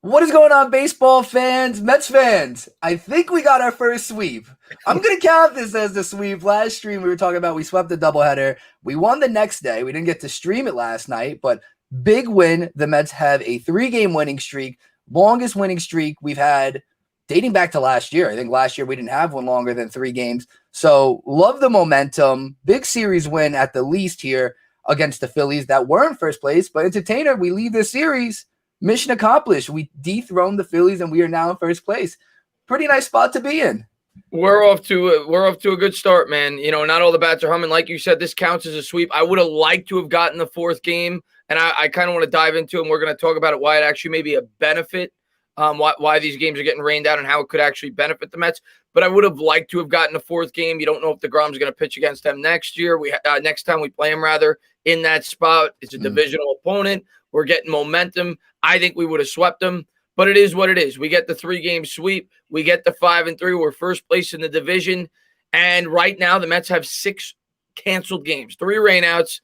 What is going on, baseball fans, Mets fans? I think we got our first sweep. I'm going to count this as the sweep. Last stream, we were talking about we swept the doubleheader. We won the next day. We didn't get to stream it last night, but big win. The Mets have a 3-game winning streak, longest winning streak we've had dating back to last year. I think last year we didn't have one longer than 3 games. So love the momentum. Big series win at the least here against the Phillies that were in first place. But Entertainer, we leave this series. Mission accomplished. We dethroned the Phillies, and we are now in first place. Pretty nice spot to be in. We're off to a good start, man. You know, not all the bats are humming. Like you said, this counts as a sweep. I would have liked to have gotten the 4th game, and I kind of want to dive into it. And we're going to talk about it, why it actually may be a benefit, why these games are getting rained out, and how it could actually benefit the Mets. But I would have liked to have gotten the 4th game. You don't know if DeGrom's going to pitch against them next year. Next time we play him, rather, in that spot. It's a divisional opponent. We're getting momentum. I think we would have swept them, but it is what it is. We get the 3-game sweep. We get the 5-3. We're first place in the division. And right now, the Mets have 6 canceled games, 3 rainouts,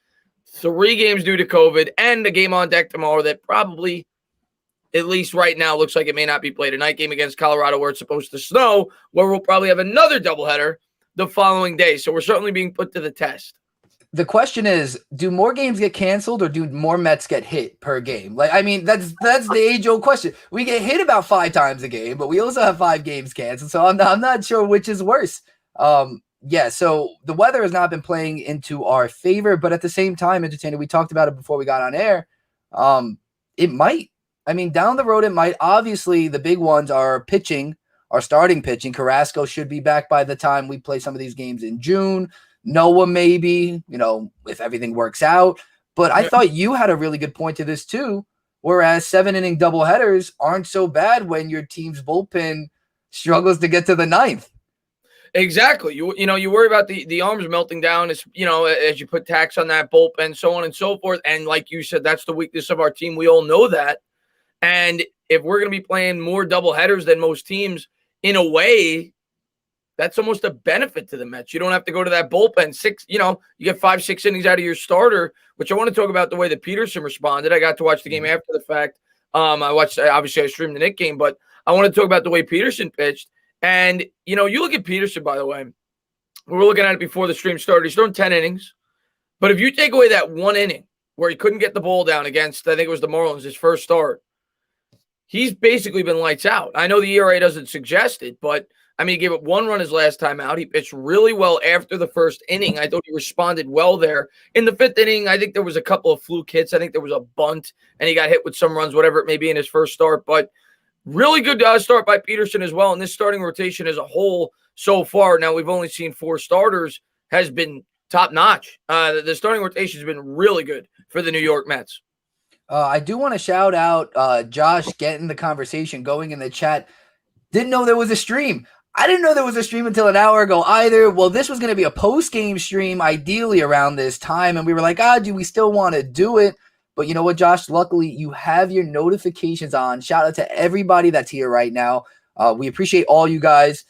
3 games due to COVID, and a game on deck tomorrow that probably, at least right now, looks like it may not be played. A night game against Colorado where it's supposed to snow, where we'll probably have another doubleheader the following day. So we're certainly being put to the test. The question is, do more games get canceled or do more Mets get hit per game? Like, I mean, that's the age-old question. We get hit about 5 times a game, but we also have 5 games canceled. So I'm not sure which is worse. Yeah, so the weather has not been playing into our favor, but at the same time, Entertainer, we talked about it before we got on air. It might. I mean, down the road, it might. Obviously, the big ones are pitching, our starting pitching. Carrasco should be back by the time we play some of these games in June. Noah, maybe, if everything works out. But I thought you had a really good point to this too, whereas 7-inning doubleheaders aren't so bad when your team's bullpen struggles to get to the 9th. Exactly. You worry about the arms melting down as you put tax on that bullpen, so on and so forth. And like you said, that's the weakness of our team. We all know that. And if we're going to be playing more doubleheaders than most teams, in a way, that's almost a benefit to the Mets. You don't have to go to that bullpen. You get 5-6 innings out of your starter, which I want to talk about the way that Peterson responded. I got to watch the game after the fact. I streamed the Knicks game, but I want to talk about the way Peterson pitched. And, you look at Peterson, by the way, we were looking at it before the stream started. He's thrown 10 innings. But if you take away that 1 inning where he couldn't get the ball down against, I think it was the Marlins, his first start, he's basically been lights out. I know the ERA doesn't suggest it, but he gave up 1 run his last time out. He pitched really well after the first inning. I thought he responded well there. In the 5th inning, I think there was a couple of fluke hits. I think there was a bunt, and he got hit with some runs, whatever it may be in his first start. But really good start by Peterson as well. And this starting rotation as a whole so far, now we've only seen 4 starters, has been top-notch. The starting rotation has been really good for the New York Mets. I do want to shout out Josh getting the conversation going in the chat. Didn't know there was a stream. I didn't know there was a stream until an hour ago either. Well, this was going to be a post-game stream, ideally around this time, and we were like, do we still want to do it? But you know what, Josh? Luckily, you have your notifications on. Shout out to everybody that's here right now. We appreciate all you guys.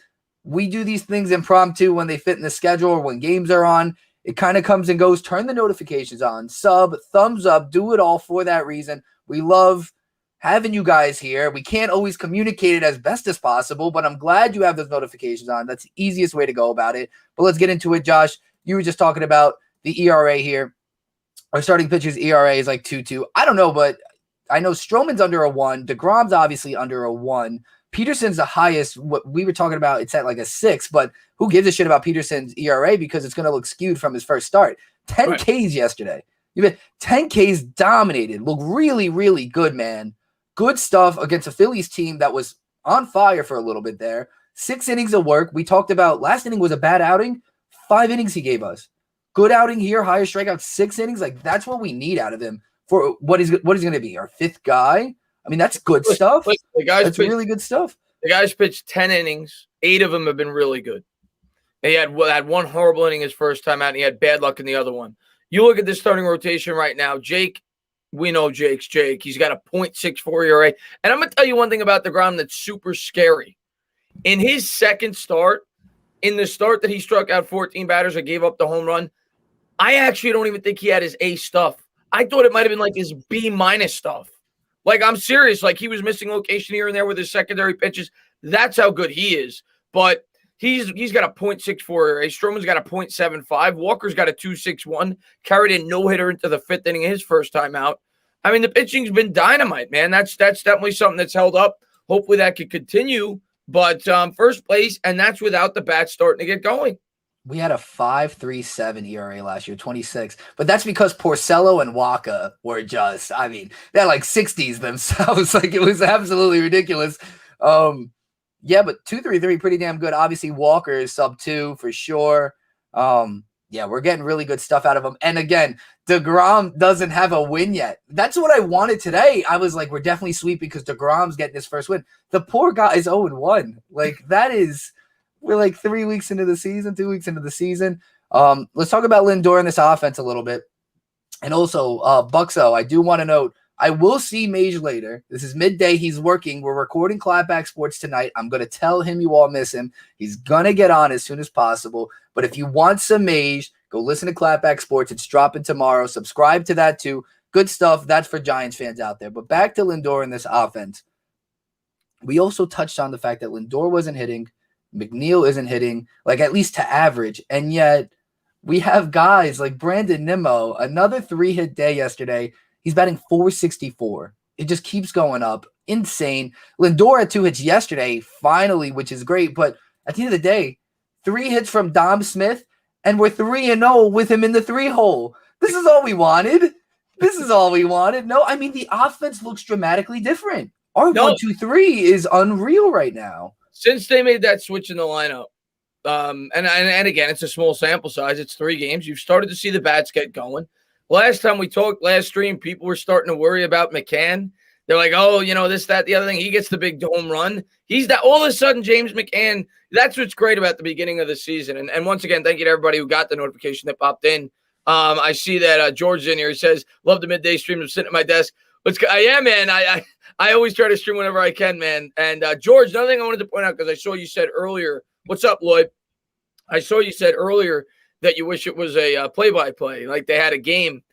We do these things impromptu when they fit in the schedule or when games are on. It kind of comes and goes. Turn the notifications on. Sub, thumbs up. Do it all for that reason. We love having you guys here. We can't always communicate it as best as possible, but I'm glad you have those notifications on. That's the easiest way to go about it. But let's get into it, Josh. You were just talking about the ERA here. Our starting pitcher's ERA is like 2.2. I don't know, but I know Stroman's under a 1. DeGrom's obviously under a 1. Peterson's the highest. What we were talking about, it's at like a 6, but who gives a shit about Peterson's ERA because it's going to look skewed from his first start. 10 right. Ks yesterday. You've been 10 Ks dominated. Look really, really good, man. Good stuff against a Phillies team that was on fire for a little bit there. 6 innings of work. We talked about last inning was a bad outing. 5 innings he gave us. Good outing here, higher strikeout, 6 innings. Like, that's what we need out of him for what he's going to be, our 5th guy. I mean, that's good stuff. That's really good stuff. The guys pitched 10 innings. 8 of them have been really good. He had 1 horrible inning his first time out, and he had bad luck in the other one. You look at this starting rotation right now. Jake, we know Jake's Jake. He's got a .64 ERA. And I'm going to tell you one thing about DeGrom that's super scary. In his second start, in the start that he struck out 14 batters or gave up the home run, I actually don't even think he had his A stuff. I thought it might have been like his B- stuff. Like, I'm serious. Like, he was missing location here and there with his secondary pitches. That's how good he is. But he's got a .64. Stroman's got a .75. Walker's got a 2.61. Carried a no-hitter into the fifth inning his first time out. I mean, the pitching's been dynamite, man. That's definitely something that's held up. Hopefully that could continue. But first place, and that's without the bats starting to get going. We had a 5.37 ERA last year, 26. But that's because Porcello and Waka were just, I mean, they're like 60s themselves. Like, it was absolutely ridiculous. Yeah, but 2.33, pretty damn good. Obviously, Walker is sub-2 for sure. Yeah, we're getting really good stuff out of him. And again, DeGrom doesn't have a win yet. That's what I wanted today. I was like, we're definitely sweet because DeGrom's getting his first win. The poor guy is 0-1. Like, that is... We're like 3 weeks into the season, 2 weeks into the season. Let's talk about Lindor in this offense a little bit. And also, Buxo, I do want to note, I will see Mage later. This is midday. He's working. We're recording Clapback Sports tonight. I'm going to tell him you all miss him. He's going to get on as soon as possible. But if you want some Mage, go listen to Clapback Sports. It's dropping tomorrow. Subscribe to that too. Good stuff. That's for Giants fans out there. But back to Lindor in this offense. We also touched on the fact that Lindor wasn't hitting. McNeil isn't hitting, like, at least to average. And yet we have guys like Brandon Nimmo, another 3-hit day yesterday. He's batting .464. It just keeps going up. Insane. Lindor had 2 hits yesterday, finally, which is great. But at the end of the day, 3 hits from Dom Smith, and we're 3-0 with him in the 3-hole. This is all we wanted. This is all we wanted. No, I mean, the offense looks dramatically different. Our 1-2-3 is unreal right now. Since they made that switch in the lineup, and again, it's a small sample size. It's 3 games. You've started to see the bats get going. Last time we talked, last stream, people were starting to worry about McCann. They're like, oh, you know, this, that, the other thing. He gets the big home run. He's that. All of a sudden, James McCann, that's what's great about the beginning of the season. And once again, thank you to everybody who got the notification that popped in. I see that George's in here. He says, love the midday stream. I'm sitting at my desk. Yeah, man. I always try to stream whenever I can, man. And George, another thing I wanted to point out, because I saw you said earlier, what's up, Lloyd? I saw you said earlier that you wish it was a play-by-play, like they had a game.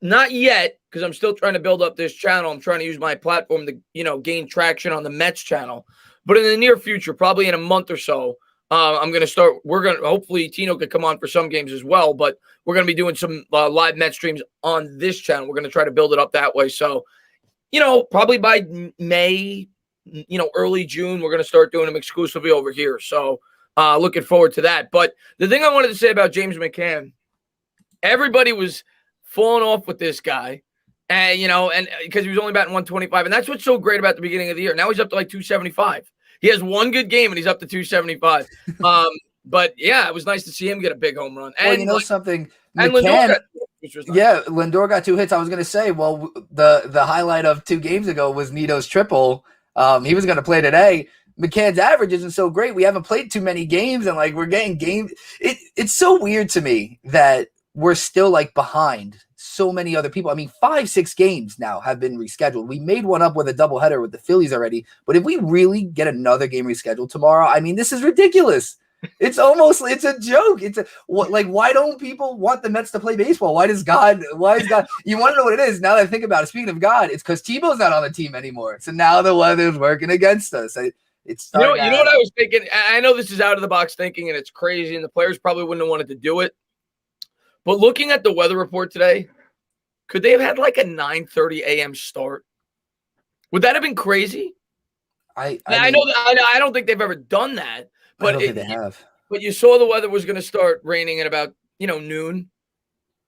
Not yet, because I'm still trying to build up this channel. I'm trying to use my platform to, you know, gain traction on the Mets channel. But in the near future, probably in a month or so, I'm going to start. We're going to, hopefully Tino could come on for some games as well, but we're going to be doing some live Met streams on this channel. We're going to try to build it up that way. So, you know, probably by May, you know, early June, we're going to start doing them exclusively over here. So looking forward to that. But the thing I wanted to say about James McCann, everybody was falling off with this guy. And, you know, and because he was only batting 125. And that's what's so great about the beginning of the year. Now he's up to like 275. He has one good game and he's up to 275. But yeah, it was nice to see him get a big home run. And well, you know something, and McCann, nice. Yeah, Lindor got 2 hits. I was going to say, well, the highlight of 2 games ago was Nito's triple. He was going to play today. McCann's average isn't so great. We haven't played too many games, and like we're getting games. It's so weird to me that we're still like behind so many other people. I mean, 5-6 games now have been rescheduled. We made one up with a doubleheader with the Phillies already. But if we really get another game rescheduled tomorrow, I mean, this is ridiculous. It's a joke. Why don't people want the Mets to play baseball? Why is God, you want to know what it is? Now that I think about it, speaking of God, it's because Tebow's not on the team anymore. So now the weather's working against us. It's you know what I was thinking? I know this is out of the box thinking and it's crazy and the players probably wouldn't have wanted to do it. But looking at the weather report today, could they have had like a 9:30 a.m. start? Would that have been crazy? I don't think they've ever done that. But I don't think they have. But you saw the weather was going to start raining at about, you know, noon.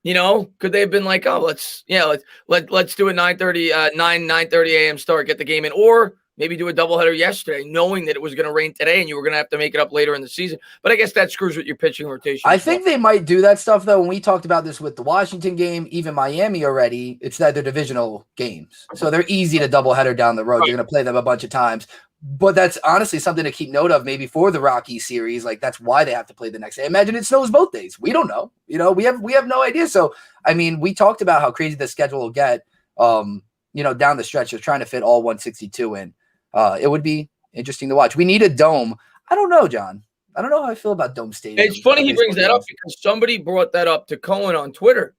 You know, could they have been like, oh, let's do a 9:30 a.m. start, get the game in, or maybe do a doubleheader yesterday, knowing that it was going to rain today and you were going to have to make it up later in the season. But I guess that screws with your pitching rotation. I think they might do that stuff, though. When we talked about this with the Washington game, even Miami already, it's that they're divisional games. So they're easy to doubleheader down the road. Right. You're going to play them a bunch of times. But that's honestly something to keep note of maybe for the Rocky series. Like, that's why they have to play the next day. Imagine it snows both days. We don't know. You know, we have no idea. So, I mean, we talked about how crazy the schedule will get, you know, down the stretch of trying to fit all 162 in. It would be interesting to watch. We need a dome. I don't know, John. I don't know how I feel about Dome Stadium. It's funny he brings that up because somebody brought that up to Cohen on Twitter.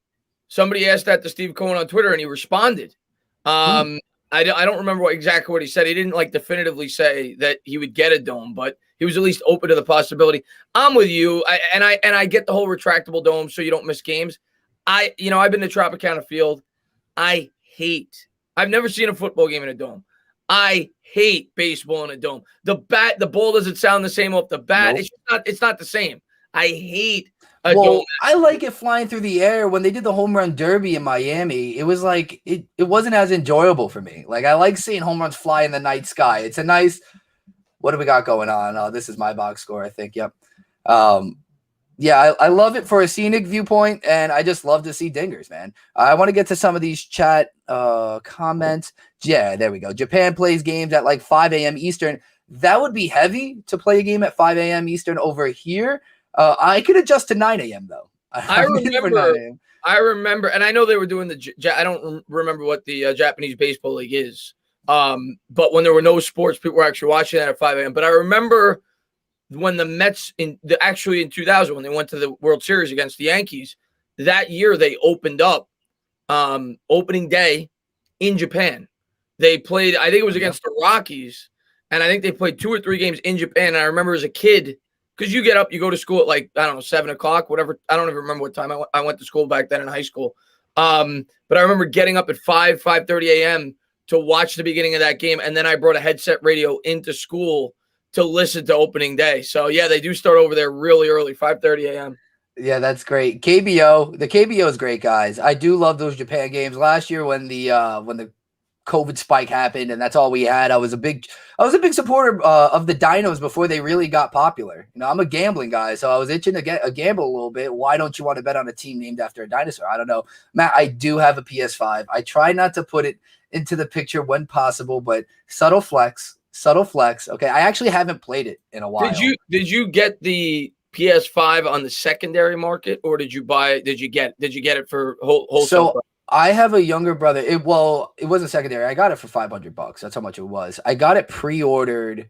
Somebody asked that to Steve Cohen on Twitter, and he responded. I don't remember exactly what he said. He didn't like definitively say that he would get a dome, but he was at least open to the possibility. I'm with you, and I get the whole retractable dome so you don't miss games. I've been to Tropicana Field. I've never seen a football game in a dome. I hate baseball in a dome. The ball doesn't sound the same off the bat. Nope. It's not the same. I hate a dome. I like it flying through the air. When they did the home run derby in Miami, it was like it wasn't as enjoyable for me. Like, I like seeing home runs fly in the night sky. It's a nice. What do we got going on? Oh, this is my box score, I think. Yep. Yeah, I love it for a scenic viewpoint, and I just love to see dingers, man. I want to get to some of these chat comments. Yeah, there we go. Japan plays games at like 5 a.m. Eastern. That would be heavy to play a game at 5 a.m. Eastern over here. I could adjust to 9 a.m. though. I remember, and I know they were doing I don't remember what the Japanese baseball league is. But when there were no sports, people were actually watching that at 5 a.m. But I remember when the Mets in 2000, when they went to the World Series against the Yankees, that year they opened up opening day in Japan. They played, I think it was against the Rockies, and I think they played 2 or 3 games in Japan. And I remember as a kid, because you get up, you go to school at like, I don't know, 7 o'clock, whatever. I don't even remember what time I went to school back then in high school. But I remember getting up at 5:30 a.m. to watch the beginning of that game. And then I brought a headset radio into school to listen to opening day. So yeah, they do start over there really early, 5:30 a.m. Yeah, that's great. KBO, the KBO is great, guys. I do love those Japan games. Last year when the COVID spike happened and that's all we had, I was a big supporter of the Dinos before they really got popular. I'm a gambling guy, so I was itching to get a gamble a little bit. Why don't you want to bet on a team named after a dinosaur? I don't know. Matt, I do have a PS5. I try not to put it into the picture when possible, but subtle flex. Okay, I actually haven't played it in a while. Did you get the PS5 on the secondary market, or did you get it for wholesale? So I have a younger brother. It wasn't secondary. I got it for $500. That's how much it was. I got it pre-ordered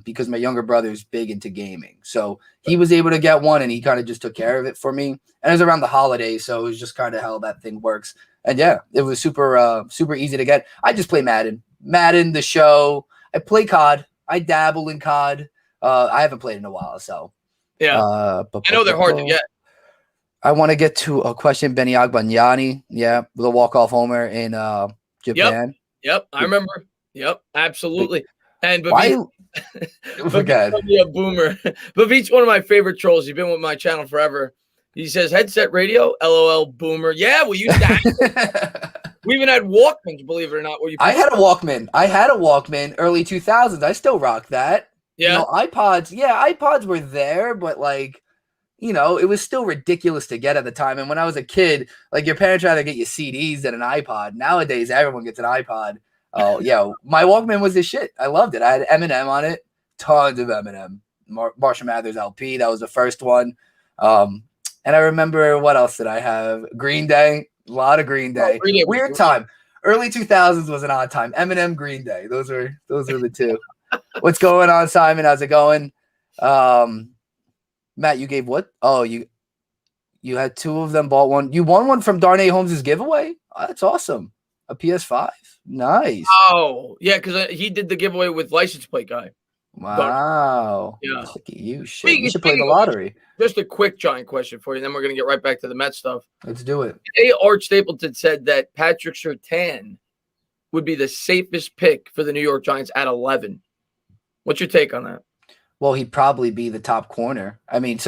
because my younger brother's big into gaming. So he was able to get one and he kind of just took care of it for me. And it was around the holidays, so it was just kind of how that thing works. And yeah, it was super easy to get. I just play Madden, the show. I play COD. I dabble in COD. I haven't played in a while, so yeah. I know they're hard to get. I want to get to a question. Benny Agbayani, yeah, the walk-off homer in Japan. Yep, I remember. Yep, absolutely. And forget a boomer. Bavit's one of my favorite trolls. He's been with my channel forever. He says, headset radio, LOL, boomer. Yeah, we used to have we even had Walkmans, believe it or not. I had a Walkman early 2000s. I still rock that. Yeah. iPods were there, but like, it was still ridiculous to get at the time. And when I was a kid, like, your parents rather get you CDs than an iPod. Nowadays, everyone gets an iPod. Oh, yeah. My Walkman was the shit. I loved it. I had Eminem on it. Tons of Eminem. Marshall Mathers LP. That was the first one. And I remember, what else did I have? Green Day. A lot of Green Day. Weird time. Early 2000s was an odd time. Eminem, Green Day. Those were the two. What's going on, Simon? How's it going? Matt, you gave what? Oh, you had 2 of them, bought one. You won one from Darnay Holmes' giveaway? Oh, that's awesome. A PS5. Nice. Oh, yeah, because he did the giveaway with License Plate Guy. Wow. Yeah. Look at you. Shit. You should play the lottery. Just a quick giant question for you, and then we're going to get right back to the Mets stuff. Let's do it. Today, Art Stapleton said that Patrick Surtain would be the safest pick for the New York Giants at 11. What's your take on that? Well, he'd probably be the top corner. I mean,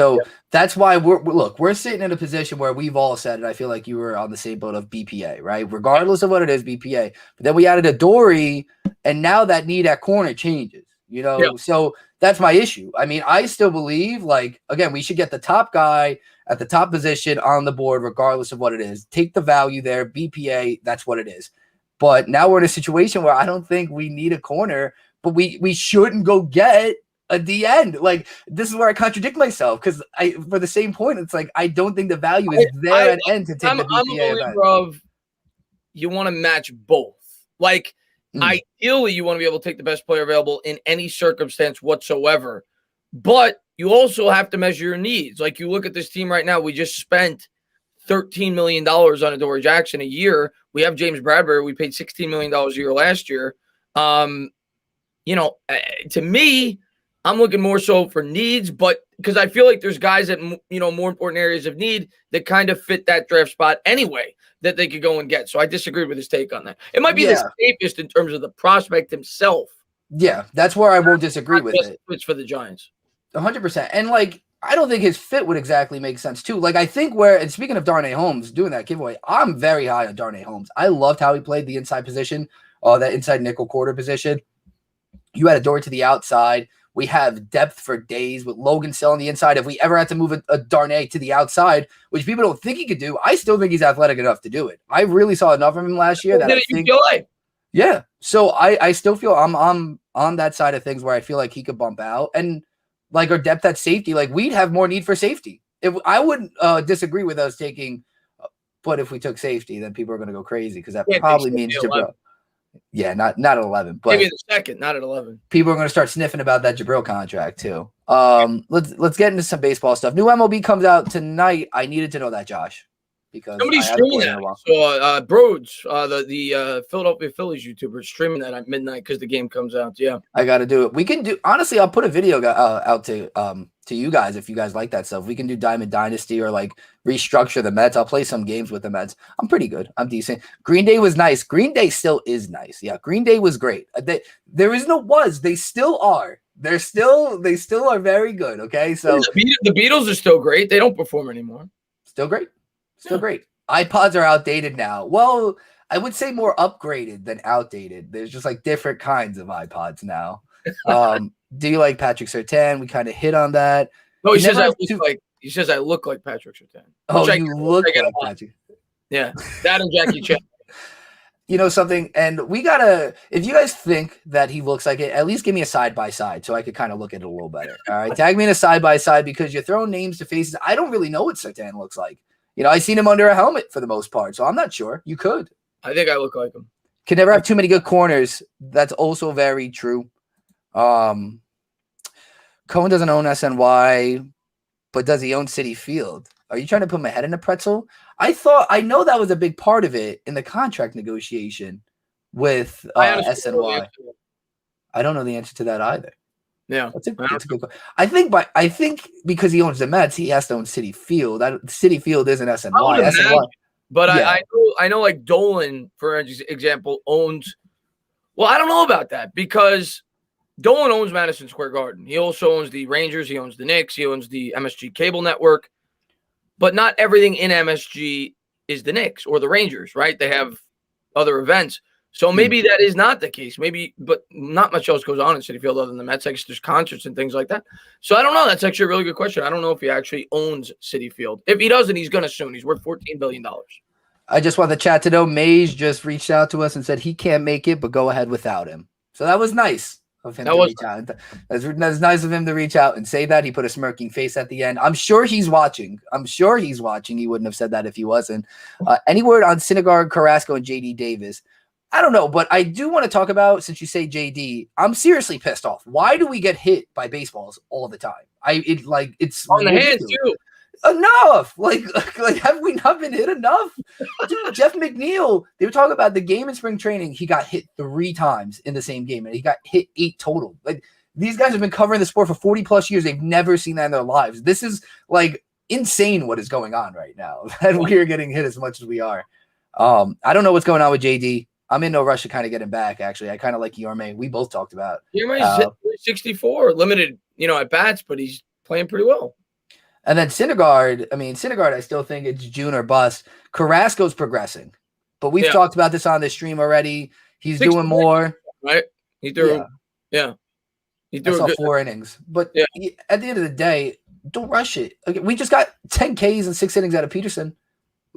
that's why we're sitting in a position where we've all said, and I feel like you were on the same boat of BPA, right? Regardless of what it is, BPA. But then we added a Dory, and now that need at corner changes, So that's my issue. I mean, I still believe, like, again, we should get the top guy at the top position on the board, regardless of what it is. Take the value there. BPA, that's what it is. But now we're in a situation where I don't think we need a corner, but we shouldn't go get at the end. Like, this is where I contradict myself, because for the same point, it's like I don't think the value is there at end to take the BPA. I'm a believer of you want to match both. Like, ideally, you want to be able to take the best player available in any circumstance whatsoever. But you also have to measure your needs. Like, you look at this team right now, we just spent $13 million on Adoree Jackson a year. We have James Bradbury. We paid $16 million a year last year. To me, I'm looking more so for needs, but because I feel like there's guys that, more important areas of need that kind of fit that draft spot anyway that they could go and get. So I disagreed with his take on that. It might be the safest in terms of the prospect himself. Yeah, that's where I won't disagree with it. It's for the Giants. 100%. And I don't think his fit would exactly make sense too. I think and speaking of Darnay Holmes doing that giveaway, I'm very high on Darnay Holmes. I loved how he played the inside position, that inside nickel quarter position. You had Adoree to the outside. We have depth for days with Logan still on the inside. If we ever had to move a Darnay to the outside, which people don't think he could do, I still think he's athletic enough to do it. I really saw enough of him last year that I think. Yeah. So I still feel I'm on that side of things where I feel like he could bump out. And our depth at safety, we'd have more need for safety. If I wouldn't disagree with us taking, but if we took safety, then people are going to go crazy because that probably means Jabril. Yeah, not at 11, but maybe the second, not at 11. People are going to start sniffing about that Jabril contract too. Let's get into some baseball stuff. New MLB comes out tonight. I needed to know that, Josh, because somebody's streaming that. So Broads, the Philadelphia Phillies YouTuber, streaming that at midnight because the game comes out. Yeah, I got to do it. We can do. Honestly, I'll put a video out to you guys if you guys like that stuff. We can do Diamond Dynasty or restructure the Mets. I'll play some games with the Mets. I'm pretty good. I'm decent. Green Day was nice. Green Day still is nice. Yeah, Green Day was great. There is no was. They still are. They still are very good. Okay, so the Beatles are still great. They don't perform anymore. Still great. Still great. iPods are outdated now. Well, I would say more upgraded than outdated. There's just different kinds of iPods now. Do you like Patrick Surtain? We kind of hit on that. No, he says I look like Patrick Surtain. Oh, you look like Patrick. Yeah, that and Jackie Chan. You know something, and we gotta. If you guys think that he looks like it, at least give me a side by side so I could kind of look at it a little better. All right, tag me in a side by side because you're throwing names to faces. I don't really know what Surtain looks like. I seen him under a helmet for the most part, so I'm not sure. You could. I think I look like him. Can never have too many good corners. That's also very true. Cohen doesn't own SNY, but does he own Citi Field? Are you trying to put my head in a pretzel? I know that was a big part of it in the contract negotiation with SNY. I don't know the answer to that either. Yeah, that's a good question. I think because he owns the Mets, he has to own Citi Field. Citi Field isn't SNY. But yeah. I know like Dolan, for example, owns. Well, I don't know about that because Dolan owns Madison Square Garden. He also owns the Rangers. He owns the Knicks. He owns the MSG cable network. But not everything in MSG is the Knicks or the Rangers, right? They have other events. So maybe that is not the case. Maybe, but not much else goes on in Citi Field other than the Mets. There's concerts and things like that. So I don't know. That's actually a really good question. I don't know if he actually owns Citi Field. If he doesn't, he's going to soon. He's worth $14 billion. I just want the chat to know Mays just reached out to us and said he can't make it, but go ahead without him. So that was nice of him to reach out. That's nice of him to reach out and say that. He put a smirking face at the end. I'm sure he's watching. He wouldn't have said that if he wasn't. Any word on Syndergaard, Carrasco, and JD Davis? I don't know, but I do want to talk about, since you say JD, I'm seriously pissed off. Why do we get hit by baseballs all the time? It's on the hand too. Enough. Have we not been hit enough? Dude, Jeff McNeil, they were talking about the game in spring training. He got hit 3 times in the same game, and he got hit 8 total. These guys have been covering the sport for 40 plus years. They've never seen that in their lives. This is insane what is going on right now. And we are getting hit as much as we are. I don't know what's going on with JD. I'm in no rush to kind of get him back, actually. I kind of like Yorme. We both talked about. Yorme's 64, limited, at bats, but he's playing pretty well. And then Syndergaard, I still think it's June or bust. Carrasco's progressing. But we've talked about this on this stream already. He's doing more. Right? He threw. Yeah. He threw 4 innings. But at the end of the day, don't rush it. Okay, we just got 10 Ks and 6 innings out of Peterson.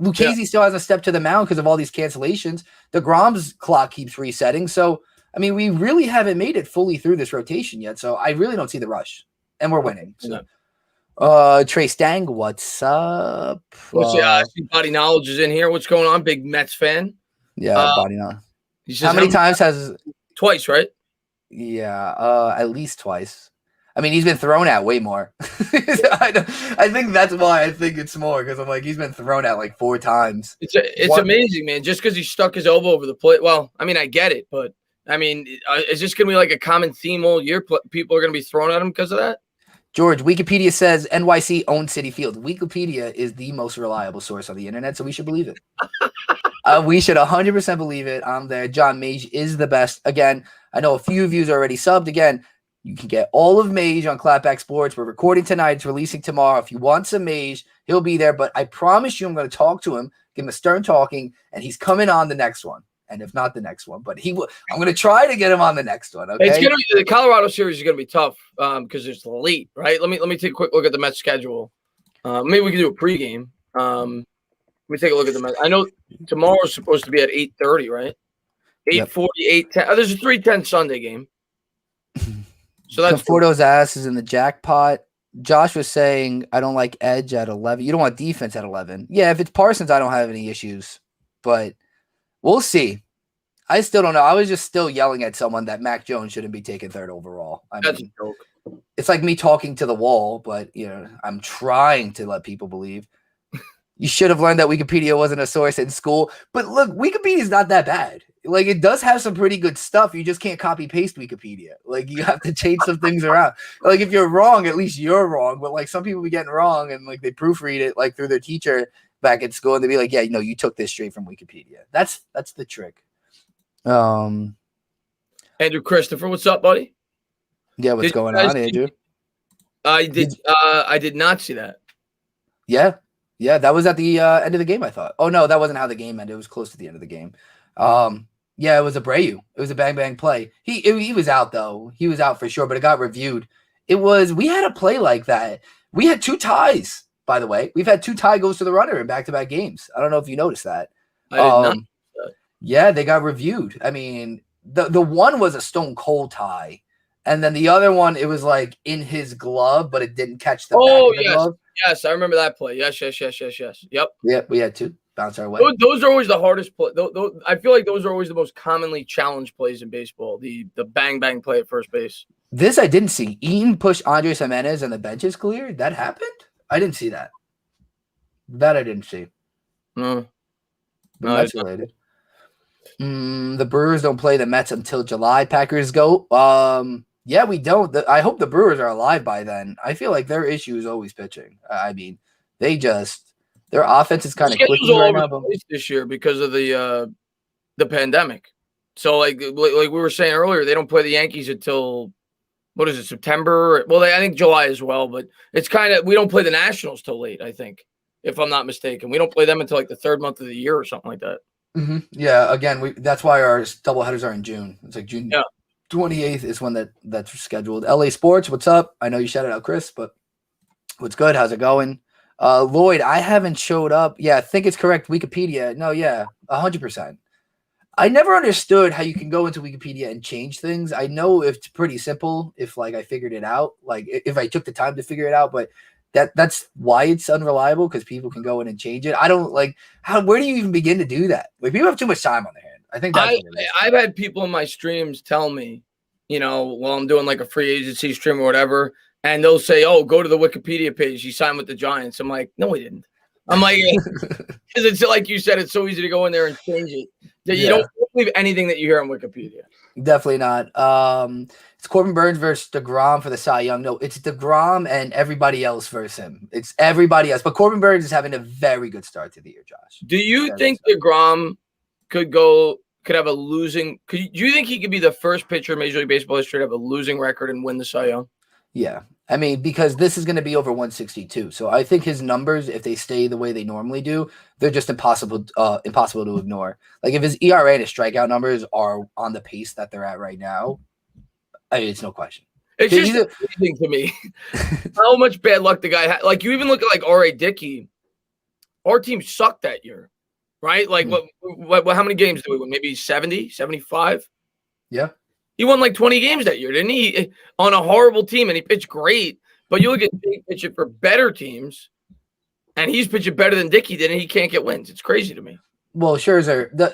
Lucchesi still hasn't stepped to the mound because of all these cancellations. DeGrom's clock keeps resetting. So, we really haven't made it fully through this rotation yet. So I really don't see the rush. And we're winning. So. Trey Stang, what's up? I see Body Knowledge is in here. What's going on? Big Mets fan. Yeah, Body Knowledge. How many times has... Twice, right? Yeah, at least twice. I mean, he's been thrown at way more. I think that's why I think it's more, because I'm like, he's been thrown at like 4 times. It's amazing, man. Just because he stuck his elbow over the plate. Well, I mean, I get it, but I mean, is this going to be like a common theme all year? People are going to be thrown at him because of that? George, Wikipedia says NYC owns Citi Field. Wikipedia is the most reliable source on the internet, so we should believe it. We should 100% believe it. I'm there. John Mage is the best. Again, I know a few of you already subbed. Again, you can get all of Mage on Clapback Sports. We're recording tonight. It's releasing tomorrow. If you want some Mage, he'll be there. But I promise you I'm going to talk to him, give him a stern talking, and he's coming on the next one. And if not the next one, but I'm going to try to get him on the next one. Okay. It's going to be the Colorado series is going to be tough because it's late, right? Let me take a quick look at the Mets schedule. Maybe we can do a pregame. Let me take a look at the Mets. I know tomorrow's supposed to be at 8:30, right? 8:40, 8:10. Oh, there's a 3:10 Sunday game. So that's Conforto's ass is in the jackpot. Josh was saying, I don't like edge at 11. You don't want defense at 11. Yeah, if it's Parsons, I don't have any issues. But we'll see. I still don't know. I was just still yelling at someone that Mac Jones shouldn't be taken 3rd overall. That's a joke. It's like me talking to the wall, but I'm trying to let people believe. You should have learned that Wikipedia wasn't a source in school. But look, Wikipedia is not that bad. Like, it does have some pretty good stuff. You just can't copy paste Wikipedia. Like, you have to change some things around. Like, if you're wrong, at least you're wrong. But like, some people be getting wrong, and like they proofread it like through their teacher back at school, and they'd be like, "Yeah, you took this straight from Wikipedia." That's the trick. Andrew Christopher, what's up, buddy? Yeah, what's going on, Andrew? I did not see that. Yeah, that was at the end of the game, I thought. Oh no, that wasn't how the game ended. It was close to the end of the game. Yeah, it was Abreu. It was a bang play. He was out though. He was out for sure, but it got reviewed. We had a play like that. We had 2 ties, by the way. We've had 2 tie goes to the runner in back-to-back games. I don't know if you noticed that. I did not. Yeah, they got reviewed. I mean, the one was a stone cold tie, and then the other one, it was like in his glove, but it didn't catch the back of the glove. Yes, I remember that play. Yes. Yep. Yeah, we had 2 bounce our way. Those are always the hardest play. I feel like those are always the most commonly challenged plays in baseball. The bang play at first base. This I didn't see. Eaton pushed Andres Jimenez and the benches cleared. That happened? I didn't see that. That I didn't see. No, that's related. The Brewers don't play the Mets until July. Packers go. Yeah, we don't. I hope the Brewers are alive by then. I feel like their issue is always pitching. I mean, their offense is kind of clicking all right over now. The place this year because of the pandemic. So like we were saying earlier, they don't play the Yankees until what is it, September? Well, I think July as well, but it's kind of we don't play the Nationals till late. I think, if I'm not mistaken, we don't play them until like the 3rd month of the year or something like that. Mm-hmm. Yeah, again, that's why our doubleheaders are in June. It's like June 28th is when that's scheduled. LA Sports, what's up? I know you shouted out Chris, but what's good? How's it going? Lloyd, I haven't showed up. Yeah, I think it's correct. Wikipedia. No, yeah, 100%. I never understood how you can go into Wikipedia and change things. I know it's pretty simple if like I figured it out, like if I took the time to figure it out, but that's why it's unreliable, because people can go in and change it. I don't like where do you even begin to do that? Like, people have too much time on their hand. I think that's I've had people in my streams tell me, while I'm doing like a free agency stream or whatever, and they'll say, "Oh, go to the Wikipedia page. He signed with the Giants." I'm like, "No, he didn't." I'm like, because it's like you said, it's so easy to go in there and change it. You don't believe anything that you hear on Wikipedia. Definitely not. It's Corbin Burns versus DeGrom for the Cy Young. No, it's DeGrom and everybody else versus him. It's everybody else. But Corbin Burns is having a very good start to the year, Josh. Do you think DeGrom could have a losing? Do you think he could be the first pitcher in Major League Baseball history to have a losing record and win the Cy Young? Yeah. I mean, because this is going to be over 162. So I think his numbers, if they stay the way they normally do, they're just impossible to ignore. Like, if his ERA and his strikeout numbers are on the pace that they're at right now, it's no question. It's just amazing to me how much bad luck the guy had. Like, you even look at like R.A. Dickey. Our team sucked that year, right? Like, what how many games did we win? Maybe 70, 75? Yeah. He won like 20 games that year, didn't he? On a horrible team, and he pitched great. But you look at Dickey pitching for better teams, and he's pitching better than Dickey did, and he can't get wins. It's crazy to me. Well, Scherzer,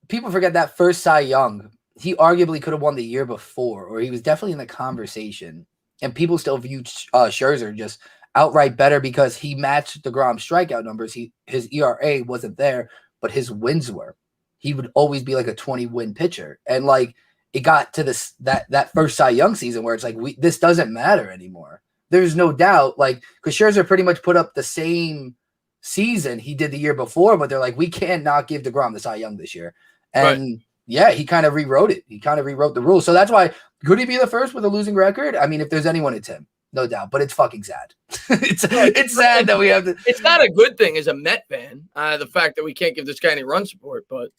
people forget that first Cy Young, he arguably could have won the year before, or he was definitely in the conversation. and people still view Scherzer just outright better because he matched DeGrom's strikeout numbers. His ERA wasn't there, but his wins were. He would always be like a 20-win pitcher, and like it got to that first Cy Young season where it's like this doesn't matter anymore. There's no doubt, like, because Scherzer pretty much put up the same season he did the year before, but they're like, we can't not give DeGrom the Cy Young this year, and yeah, he kind of rewrote it. He kind of rewrote the rules. So that's why, could he be the first with a losing record? I mean, if there's anyone, it's him. No doubt. But it's fucking sad. it's sad that we have to. It's not a good thing as a Met fan, the fact that we can't give this guy any run support. But,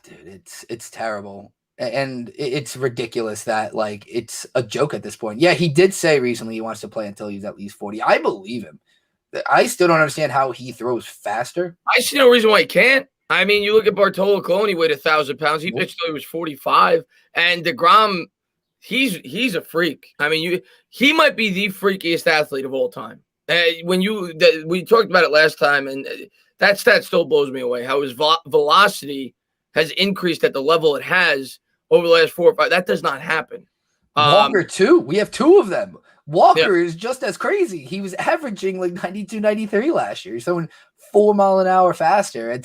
dude, it's terrible. And it's ridiculous that, like, it's a joke at this point. Yeah, he did say recently he wants to play until he's at least 40. I believe him. I still don't understand how he throws faster. I see no reason why he can't. I mean, you look at Bartolo Colon, he weighed 1,000 pounds. He pitched till he was 45. And DeGrom, he's a freak. I mean, he might be the freakiest athlete of all time. We talked about it last time, and that stat still blows me away. How his velocity has increased at the level it has over the last 4 or 5. That does not happen. Walker, too. We have 2 of them. Walker is just as crazy. He was averaging like 92, 93 last year. He's throwing 4 mile an hour faster.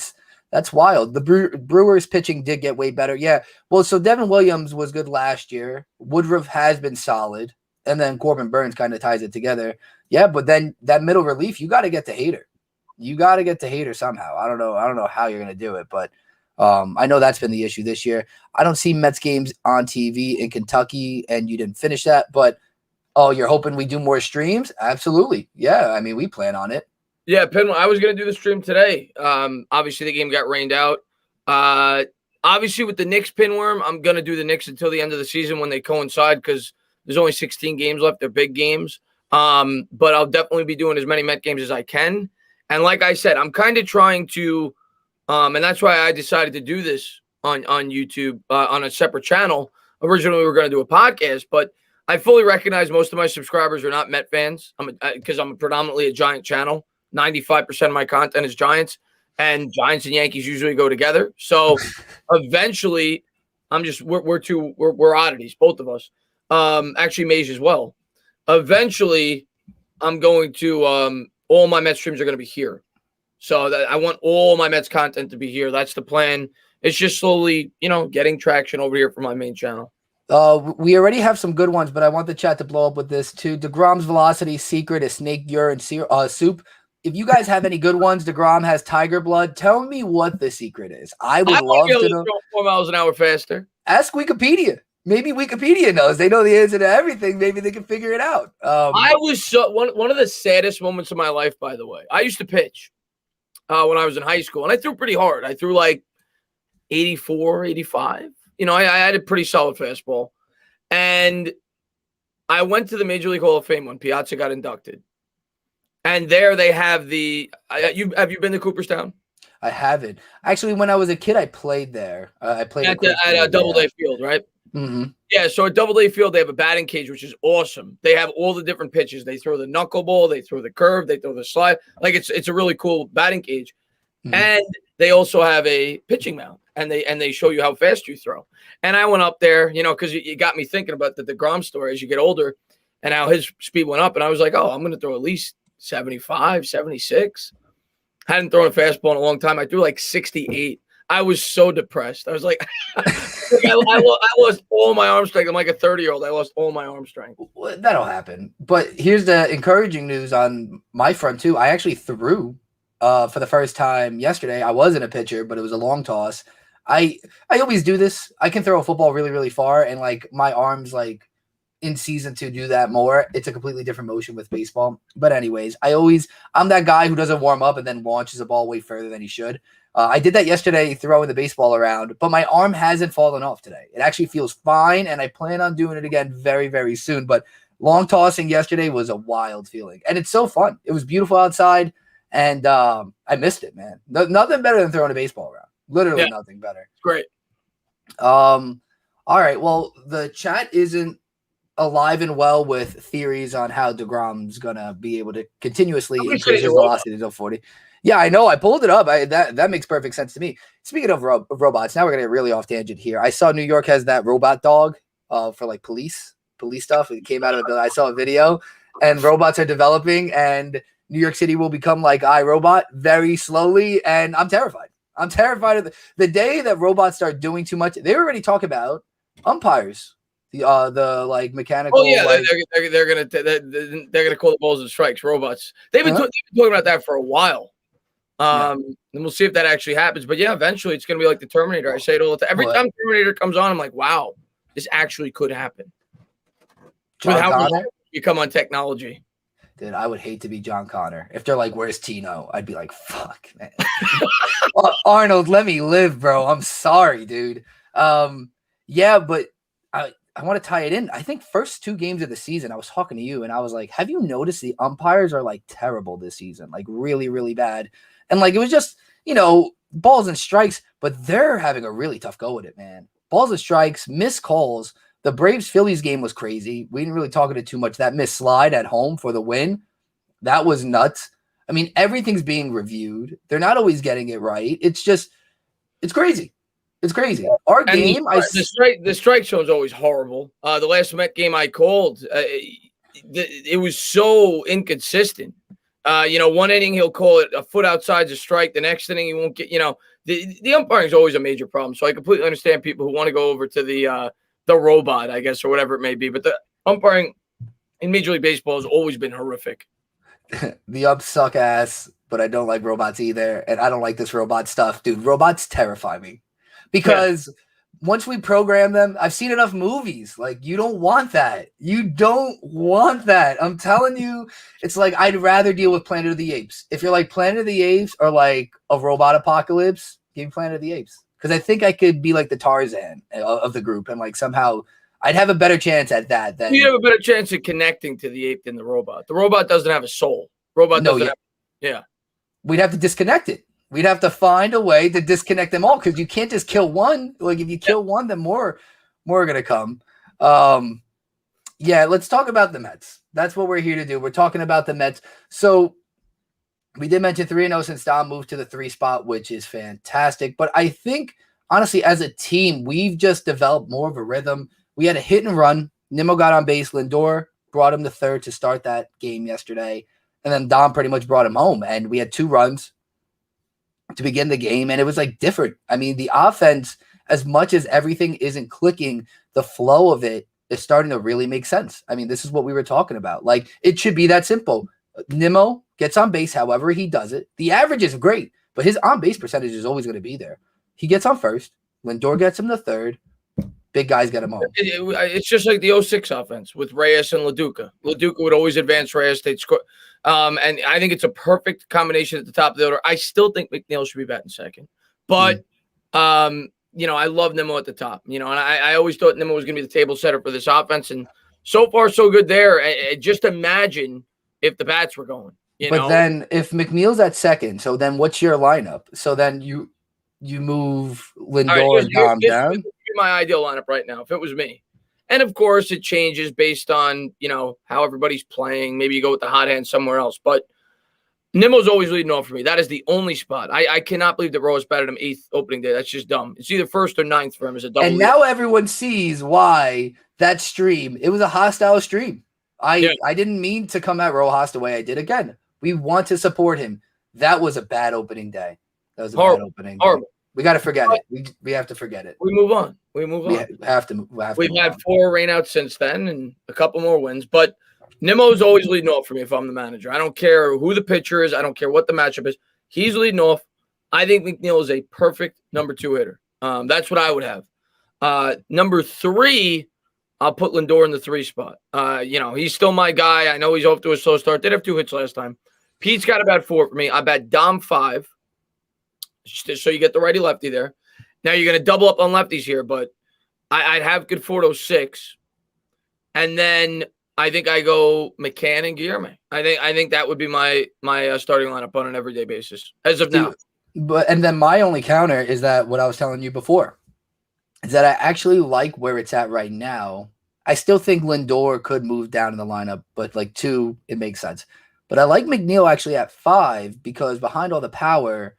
That's wild. The Brewers pitching did get way better. Yeah. Well, so Devin Williams was good last year. Woodruff has been solid. And then Corbin Burns kind of ties it together. Yeah, but then that middle relief, you got to get to Hader. You got to get to Hader somehow. I don't know how you're going to do it, but I know that's been the issue this year. I don't see Mets games on TV in Kentucky, and you didn't finish that. But, you're hoping we do more streams? Absolutely. Yeah, I mean, we plan on it. Yeah, Penn, I was going to do the stream today. Obviously, the game got rained out. Obviously, with the Knicks pinworm, I'm going to do the Knicks until the end of the season when they coincide because there's only 16 games left. They're big games. But I'll definitely be doing as many Met games as I can. And like I said, I'm kind of trying to and that's why I decided to do this on YouTube on a separate channel. Originally, we were going to do a podcast, but I fully recognize most of my subscribers are not Met fans because I'm predominantly a Giant channel. 95% of my content is Giants, and Giants and Yankees usually go together. So eventually, we're oddities, both of us. Actually, Mage as well. Eventually, I'm going to all my Mets streams are going to be here. So I want all my Mets content to be here. That's the plan. It's just slowly, getting traction over here for my main channel. We already have some good ones, but I want the chat to blow up with this too. DeGrom's velocity secret is snake urine soup. If you guys have any good ones, DeGrom has tiger blood. Tell me what the secret is. I would love to know. 4 miles an hour faster. Ask Wikipedia. Maybe Wikipedia knows. They know the answer to everything. Maybe they can figure it out. I was one of the saddest moments of my life, by the way. I used to pitch when I was in high school, and I threw pretty hard. I threw like 84, 85. I had a pretty solid fastball. And I went to the Major League Hall of Fame when Piazza got inducted. And there they have have you been to Cooperstown? I haven't. Actually, when I was a kid, I played there. I played at a Doubleday Field, right? Mm-hmm. Yeah, so at Doubleday Field, they have a batting cage, which is awesome. They have all the different pitches. They throw the knuckleball, they throw the curve, they throw the slide. Like it's a really cool batting cage. Mm-hmm. And they also have a pitching mound, and they show you how fast you throw. And I went up there, because you got me thinking about the DeGrom story as you get older and how his speed went up. And I was like, I'm going to throw at least 75, 76. Hadn't thrown a fastball in a long time. I threw like 68. I was so depressed. I was like, I lost all my arm strength. I'm like a 30-year-old. I lost all my arm strength. Well, that'll happen. But here's the encouraging news on my front, too. I actually threw for the first time yesterday. I wasn't a pitcher, but it was a long toss. I always do this. I can throw a football really, really far, and like my arms like in season to do that more. It's a completely different motion with baseball. But anyways, I'm that guy who doesn't warm up and then launches a ball way further than he should. I did that yesterday throwing the baseball around, but my arm hasn't fallen off today. It actually feels fine, and I plan on doing it again very, very soon. But long tossing yesterday was a wild feeling, and it's so fun. It was beautiful outside, and I missed it, man. Nothing better than throwing a baseball around. Literally nothing better. Great. All right. Well, the chat isn't alive and well with theories on how DeGrom's gonna be able to continuously increase his velocity to 40. Yeah, I know. I pulled it up. That makes perfect sense to me. Speaking of robots, now we're gonna get really off tangent here. I saw New York has that robot dog for like police. police stuff. It came out of I saw a video, and robots are developing, and New York City will become like iRobot very slowly, and I'm terrified. I'm terrified of the day that robots start doing too much. They already talk about umpires, the like mechanical. Oh yeah, like, they're gonna call the balls and strikes. Robots. They've been talking about that for a while. And we'll see if that actually happens. But yeah, eventually it's gonna be like the Terminator. I say it all the time. Every time Terminator comes on, I'm like, wow, this actually could happen. With how much you come on technology. Dude, I would hate to be John Connor. If they're like, where's Tino? I'd be like, fuck, man. Arnold, let me live, bro. I'm sorry, dude. Yeah, but I want to tie it in. I think first 2 games of the season, I was talking to you, and I was like, have you noticed the umpires are like terrible this season? Like really, really bad. And like, it was just, balls and strikes, but they're having a really tough go at it, man. Balls and strikes, missed calls. The Braves-Phillies game was crazy. We didn't really talk about it too much. That missed slide at home for the win, that was nuts. I mean, everything's being reviewed. They're not always getting it right. It's crazy. It's crazy. Our game, the strike zone is always horrible. The last Met game I called, it was so inconsistent. One inning he'll call it a foot outside the strike. The next inning he won't get. The umpiring is always a major problem. So I completely understand people who want to go over to the robot, I guess, or whatever it may be. But the umpiring in Major League Baseball has always been horrific. The umps suck ass, but I don't like robots either, and I don't like this robot stuff, dude. Robots terrify me because once we program them, I've seen enough movies. Like, you don't want that. You don't want that. I'm telling you, it's like I'd rather deal with Planet of the Apes. If you're like Planet of the Apes or like a robot apocalypse, give me Planet of the Apes. Because I think I could be like the Tarzan of the group, and like somehow I'd have a better chance at that. Than you have a better chance of connecting to the ape than the robot. The robot doesn't have a soul. Yeah. We'd have to disconnect it. We'd have to find a way to disconnect them all because you can't just kill one. Like if you kill one, then more are gonna come. Let's talk about the Mets. That's what we're here to do. We're talking about the Mets. So we did mention 3-0 since Dom moved to the 3 spot, which is fantastic. But I think, honestly, as a team, we've just developed more of a rhythm. We had a hit and run. Nimmo got on base. Lindor brought him to third to start that game yesterday. And then Dom pretty much brought him home. And we had 2 runs to begin the game. And it was like different. I mean, the offense, as much as everything isn't clicking, the flow of it is starting to really make sense. I mean, this is what we were talking about. Like, it should be that simple. Nimmo gets on base however he does it. The average is great, but his on-base percentage is always going to be there. He gets on first. Lindor gets him to third. Big guys get him home. It's just like the 06 offense with Reyes and LaDuca. LaDuca would always advance Reyes. They'd score. And I think it's a perfect combination at the top of the order. I still think McNeil should be batting second. But, I love Nimmo at the top. And I always thought Nimmo was going to be the table setter for this offense. And so far, so good there. Just imagine if the bats were going. But then if McNeil's at second, so then what's your lineup? So then you move Lindor and Dom down? This would be my ideal lineup right now if it was me. And, of course, it changes based on, how everybody's playing. Maybe you go with the hot hand somewhere else. But Nimmo's always leading off for me. That is the only spot. I cannot believe that Rojas batted him 8th opening day. That's just dumb. It's either 1st or 9th for him as a double. And now everyone sees why that stream, it was a hostile stream. I didn't mean to come at Rojas the way I did again. We want to support him. That was a bad opening day. That was a bad opening day. We got to forget it. We have to forget it. We move on. We have to. We've had 4 rainouts since then and a couple more wins. But Nimmo's always leading off for me if I'm the manager. I don't care who the pitcher is. I don't care what the matchup is. He's leading off. I think McNeil is a perfect number 2 hitter. That's what I would have. Number 3, I'll put Lindor in the 3 spot. He's still my guy. I know he's off to a slow start. Did have 2 hits last time. Pete's got about 4 for me. I bet Dom 5. So you get the righty-lefty there. Now you're going to double up on lefties here, but I'd have Conforto 6. And then I think I go McCann and Guillermo. I think that would be my starting lineup on an everyday basis as of now. And then my only counter is that what I was telling you before is that I actually like where it's at right now. I still think Lindor could move down in the lineup, but like 2, it makes sense. But I like McNeil actually at 5 because behind all the power,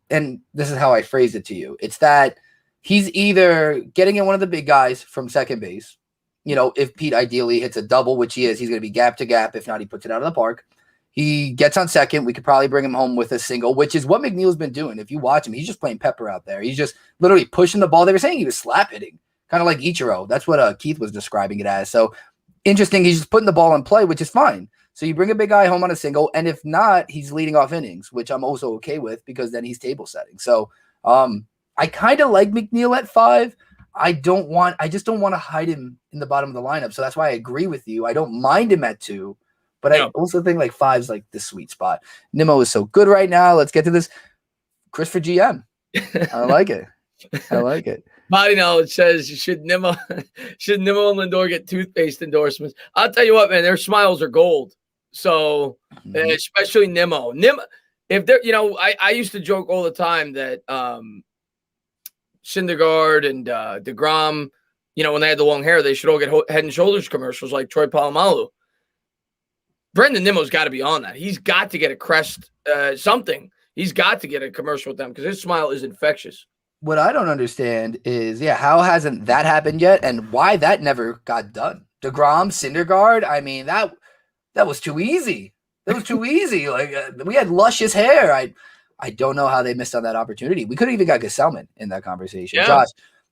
and this is how I phrased it to you, it's that he's either getting in one of the big guys from second base, if Pete ideally hits a double, which he is, he's going to be gap to gap. If not, he puts it out of the park. He gets on second. We could probably bring him home with a single, which is what McNeil's been doing. If you watch him, he's just playing pepper out there. He's just literally pushing the ball. They were saying he was slap hitting, kind of like Ichiro. That's what Keith was describing it as. So interesting. He's just putting the ball in play, which is fine. So you bring a big guy home on a single, and if not, he's leading off innings, which I'm also okay with because then he's table setting. So I kind of like McNeil at 5. I just don't want to hide him in the bottom of the lineup. So that's why I agree with you. I don't mind him at 2. But I also think like 5's like the sweet spot. Nimmo is so good right now. Let's get to this. Chris for GM. I like it. I like it. Body Knowledge says, should Nimmo and Lindor get toothpaste endorsements? I'll tell you what, man, their smiles are gold. So especially Nimmo. If they're, I used to joke all the time that Syndergaard and DeGrom, when they had the long hair, they should all get Head and Shoulders commercials like Troy Polamalu. Brendan Nimmo's got to be on that. He's got to get a crest, something. He's got to get a commercial with them because his smile is infectious. What I don't understand is, how hasn't that happened yet, and why that never got done? DeGrom, Syndergaard. I mean, that was too easy. That was too easy. Like we had luscious hair. I don't know how they missed on that opportunity. We could have even got Gesellman in that conversation. Yeah. Josh,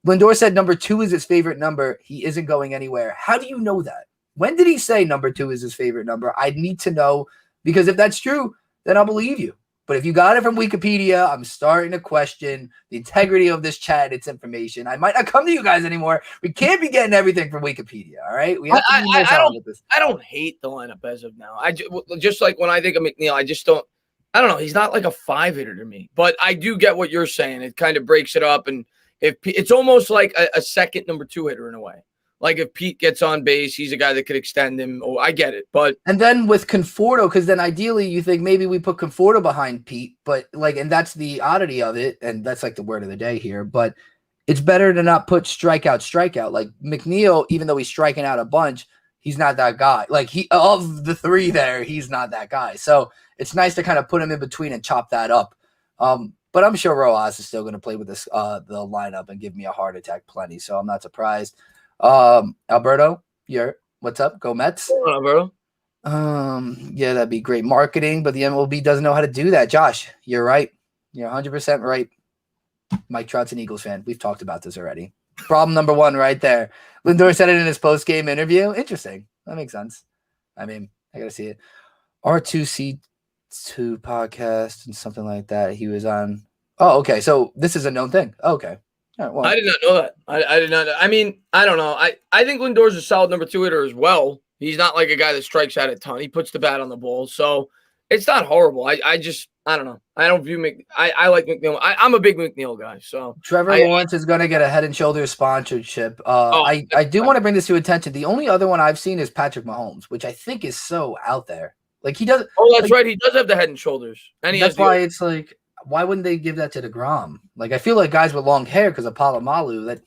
Lindor said number 2 is his favorite number. He isn't going anywhere. How do you know that? When did he say number 2 is his favorite number? I need to know, because if that's true, then I'll believe you. But if you got it from Wikipedia, I'm starting to question the integrity of this chat and its information. I might not come to you guys anymore. We can't be getting everything from Wikipedia, all right? We have to be more solid with this. I don't hate the lineup as of now. Just like when I think of McNeil, I don't know. He's not like a 5-hitter to me. But I do get what you're saying. It kind of breaks it up. And it's almost like a second number 2 hitter in a way. Like if Pete gets on base, he's a guy that could extend him. Oh, I get it. And then with Conforto, because then ideally you think maybe we put Conforto behind Pete, but and that's the oddity of it, and that's like the word of the day here. But it's better to not put strikeout. Like McNeil, even though he's striking out a bunch, he's not that guy. Like of the 3 there, he's not that guy. So it's nice to kind of put him in between and chop that up. But I'm sure Rojas is still going to play with this the lineup and give me a heart attack plenty. So I'm not surprised. Alberto, what's up? Go Mets. Alberto. Yeah, that'd be great marketing, but the MLB doesn't know how to do that. Josh, you're right. You're 100% right. Mike Trout's an Eagles fan. We've talked about this already. Problem number 1 right there. Lindor said it in his post-game interview. Interesting. That makes sense. I mean, I got to see it. R2C2 podcast and something like that. He was on. Oh, okay. So this is a known thing. Okay. All right, well. I did not know that. I did not. I mean, I don't know. I think Lindor's a solid number 2 hitter as well. He's not like a guy that strikes out a ton. He puts the bat on the ball. So it's not horrible. I don't know. I don't view I like McNeil. I'm a big McNeil guy. So Trevor Lawrence is going to get a Head and Shoulders sponsorship. I do want to bring this to attention. The only other one I've seen is Patrick Mahomes, which I think is so out there. Like he does. Oh, that's right. He does have the Head and Shoulders. And that's why it's like, why wouldn't they give that to DeGrom? Like I feel like guys with long hair because of Polamalu, that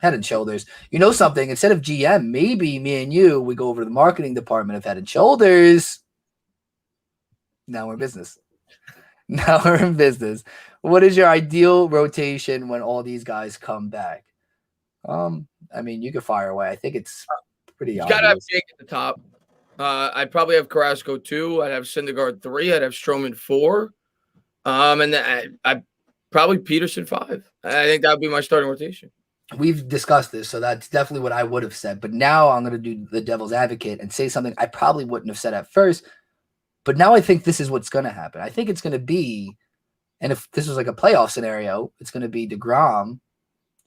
Head and Shoulders. You know something? Instead of GM, maybe me and you, we go over to the marketing department of Head and Shoulders. Now we're in business. What is your ideal rotation when all these guys come back? I mean, you could fire away. I think it's pretty obvious. You gotta have Jake at the top. I'd probably have Carrasco 2. I'd have Syndergaard 3. I'd have Stroman 4. And then I'd probably Peterson 5. I think that would be my starting rotation. We've discussed this, so that's definitely what I would have said. But now I'm going to do the devil's advocate and say something I probably wouldn't have said at first. But now I think this is what's going to happen. I think it's going to be, and if this was like a playoff scenario, it's going to be DeGrom,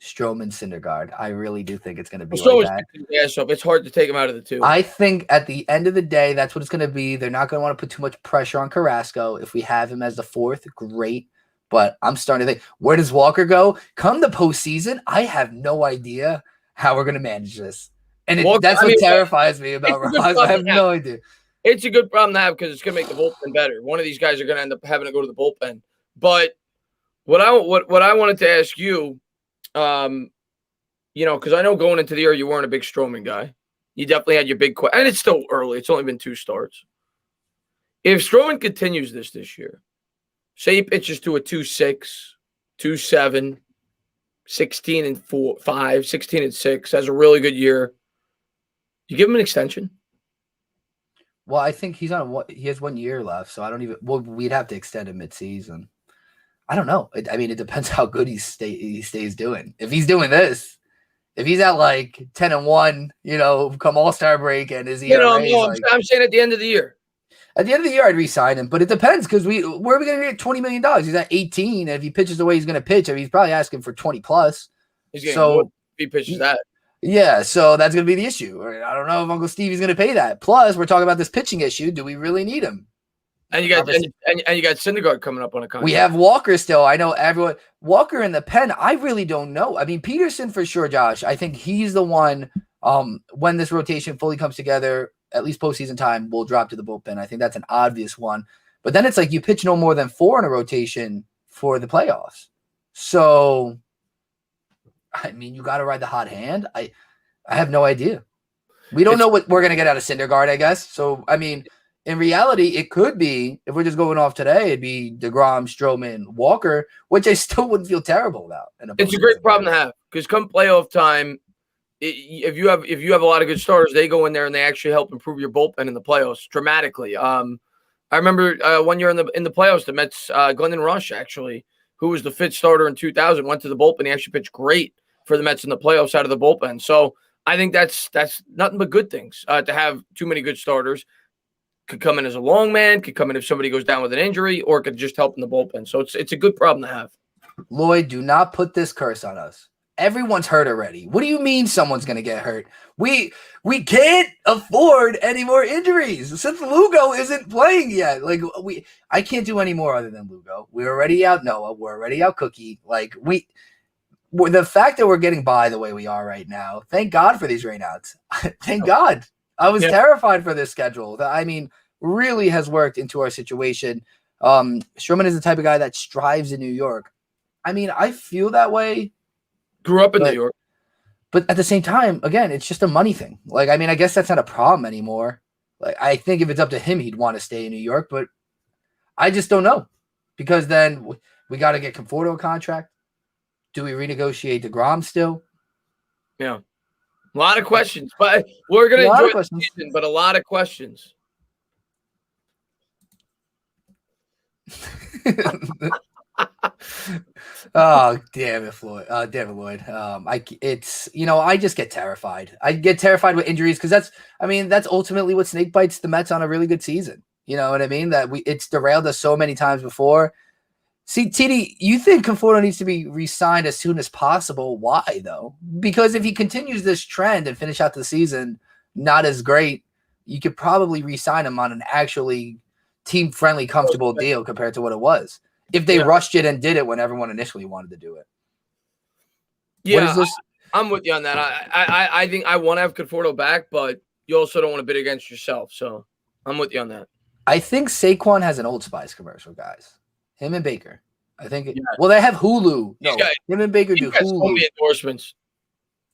Stroman, Syndergaard. I really do think it's going to be like that. It's hard to take him out of the 2. I think at the end of the day, that's what it's going to be. They're not going to want to put too much pressure on Carrasco. If we have him as the 4th, great. But I'm starting to think, where does Walker go? Come the postseason, I have no idea how we're going to manage this. And that's what terrifies me about Ross. I have no idea. It's a good problem to have because it's going to make the bullpen better. One of these guys are going to end up having to go to the bullpen. But what I wanted to ask you, because I know going into the year you weren't a big Stroman guy. You definitely had your big question. And it's still early. It's only been 2 starts. If Stroman continues this year, say he pitches to a 2.6, 2.7, 16-5, 16-6, has a really good year, You give him an extension. Well, I think he has 1 year left, so I don't even. Well, we'd have to extend him mid-season. I don't know. I mean, it depends how good he stays doing. If he's doing this, if he's at like 10-1, come All-Star break, and his ERA is like, I'm saying at the end of the year. At the end of the year, I'd re-sign him, but it depends because where are we going to get $20 million? He's at 18, and if he pitches the way he's going to pitch, I mean, he's probably asking for 20 plus. He's getting more if he pitches that. Yeah, so that's going to be the issue. I don't know if Uncle Stevie's going to pay that. Plus, we're talking about this pitching issue. Do we really need him? And you got Syndergaard coming up on a contract. We have Walker still. I know everyone. Walker in the pen, I really don't know. I mean, Peterson for sure, Josh. I think he's the one when this rotation fully comes together, at least postseason time, will drop to the bullpen. I think that's an obvious one. But then it's like you pitch no more than 4 in a rotation for the playoffs. So, I mean, you got to ride the hot hand. I have no idea. We don't know what we're going to get out of Syndergaard, I guess. So, I mean, in reality, it could be, if we're just going off today, it'd be DeGrom, Stroman, Walker, which I still wouldn't feel terrible about. It's a great problem to have because come playoff time, if you have a lot of good starters, they go in there and they actually help improve your bullpen in the playoffs dramatically. I remember 1 year in the playoffs, the Mets, Glendon Rush actually, who was the 5th starter in 2000, went to the bullpen. He actually pitched great for the Mets in the playoffs out of the bullpen. So I think that's nothing but good things to have too many good starters. Could come in as a long man, could come in if somebody goes down with an injury, or it could just help in the bullpen. So it's a good problem to have. Lloyd, do not put this curse on us. Everyone's hurt already. What do you mean someone's going to get hurt? We can't afford any more injuries since Lugo isn't playing yet. Like I can't do any more other than Lugo. We're already out Noah. We're already out Cookie. Like the fact that we're getting by the way we are right now. Thank God for these rainouts. Thank God. I was terrified for this schedule. I mean, really has worked into our situation. Sherman is the type of guy that strives in New York. I mean, I feel that way. Grew up in New York. But at the same time, again, it's just a money thing. Like, I mean, I guess that's not a problem anymore. Like, I think if it's up to him, he'd want to stay in New York, but I just don't know. Because then we got to get Conforto a contract. Do we renegotiate DeGrom still? Yeah. A lot of questions, but we're going to enjoy the season, but a lot of questions. Oh, damn it, Floyd. Damn it, Lloyd. I just get terrified. I get terrified with injuries because that's ultimately what snake bites the Mets on a really good season. You know what I mean? It's derailed us so many times before. See, TD, you think Conforto needs to be re-signed as soon as possible. Why, though? Because if he continues this trend and finish out the season not as great, you could probably re-sign him on an actually team-friendly, comfortable deal compared to what it was. If they rushed it and did it when everyone initially wanted to do it. Yeah, I'm with you on that. I think I want to have Conforto back, but you also don't want to bid against yourself. So I'm with you on that. I think Saquon has an Old Spice commercial, guys. Him and Baker. I think. Well, they have Hulu. No, him and Baker do Hulu. So many endorsements.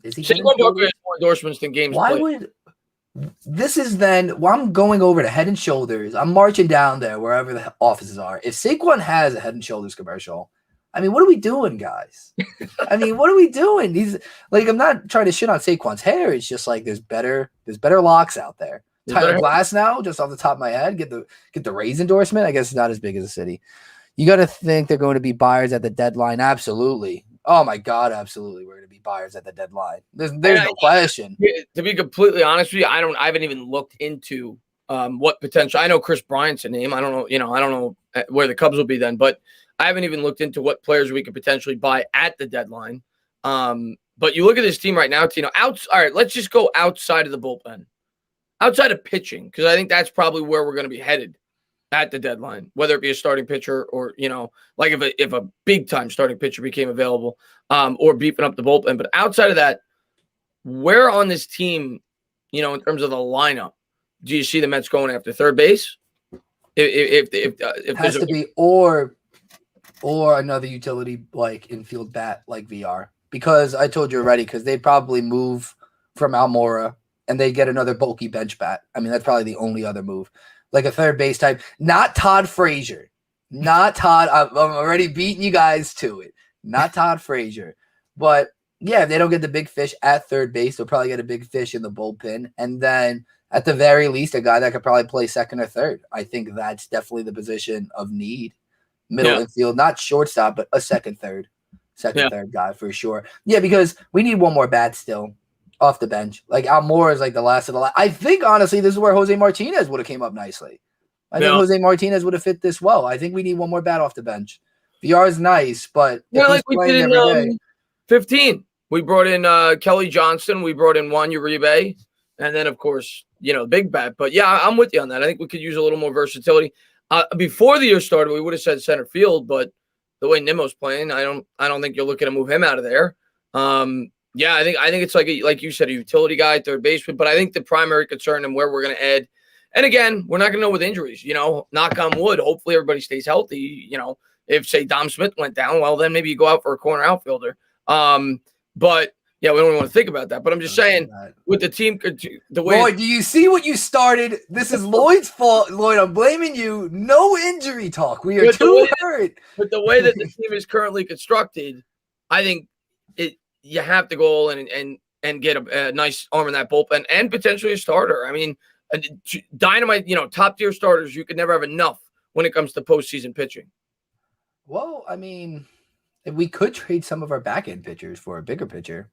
Is he? Saquon Barkley has more endorsements than games played. Would this is then? Well, I'm going over to Head and Shoulders. I'm marching down there wherever the offices are. If Saquon has a Head and Shoulders commercial, I mean, what are we doing, guys? I mean, what are we doing? He's like, I'm not trying to shit on Saquon's hair. It's just like there's better locks out there. Tyler Glass now, just off the top of my head, get the Rays endorsement. I guess it's not as big as a city. You got to think they're going to be buyers at the deadline. Absolutely. Oh my God, absolutely. We're going to be buyers at the deadline. There's no question. To be completely honest with you, I haven't even looked into what potential. I know Chris Bryant's a name. I don't know. I don't know where the Cubs will be then, but I haven't even looked into what players we could potentially buy at the deadline. But you look at this team right now, Tino. All right, let's just go outside of the bullpen, outside of pitching, because I think that's probably where we're going to be headed at the deadline, whether it be a starting pitcher or, like if a big time starting pitcher became available, or beefing up the bullpen. But outside of that, where on this team, in terms of the lineup, do you see the Mets going after third base? If it has to be or another utility like infield bat like VR, because I told you already, because they'd probably move from Almora and they get another bulky bench bat. I mean, that's probably the only other move. Like a third base type, not Todd Frazier, not Todd. I'm already beating you guys to it. Not Todd Frazier, but Yeah, if they don't get the big fish at third base, they'll probably get a big fish in the bullpen. And then at the very least, a guy that could probably play second or third. I think that's definitely the position of need. Middle infield, not shortstop, but a second, third guy for sure. Yeah, because we need one more bat still off the bench. Like Almora is like the last of the last. I think honestly, this is where Jose Martinez would have came up nicely. I think Jose Martinez would have fit this well. I think we need one more bat off the bench. VR is nice, but yeah, like we did in 15. We brought in Kelly Johnson. We brought in Juan Uribe. And then, of course, big bat. But, yeah, I'm with you on that. I think we could use a little more versatility. Before the year started, we would have said center field. But the way Nimmo's playing, I don't think you're looking to move him out of there. Yeah, I think it's like you said, a utility guy, third baseman. But I think the primary concern and where we're going to add – and, again, we're not going to know with injuries. Knock on wood. Hopefully everybody stays healthy. If, say, Dom Smith went down, well, then maybe you go out for a corner outfielder. But yeah, we don't even want to think about that. But I'm just saying, with the team, the way Lloyd, do you see what you started? This is Lloyd's fault. Lloyd, I'm blaming you. No injury talk. We are too hurt. But the way that the team is currently constructed, I think you have to go all in and get a nice arm in that bullpen and potentially a starter. I mean, dynamite, top tier starters. You could never have enough when it comes to postseason pitching. Well, I mean, we could trade some of our back end pitchers for a bigger pitcher.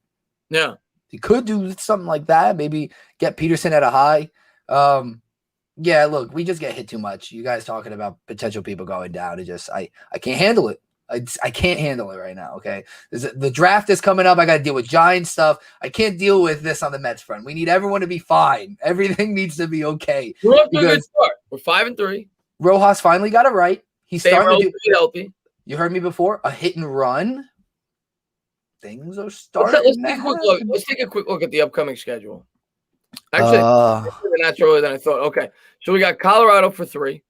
Yeah. You could do something like that. Maybe get Peterson at a high. Yeah, look, we just get hit too much. You guys talking about potential people going down. I can't handle it. I can't handle it right now, okay? The draft is coming up. I got to deal with Giant stuff. I can't deal with this on the Mets front. We need everyone to be fine. Everything needs to be okay. We're off to a good start. We're 5-3. Rojas finally got it right. He's starting to do healthy. You heard me before. A hit and run. Things are starting. Let's take a quick look at the upcoming schedule. Actually, that's earlier than I thought. Okay, so we got Colorado for 3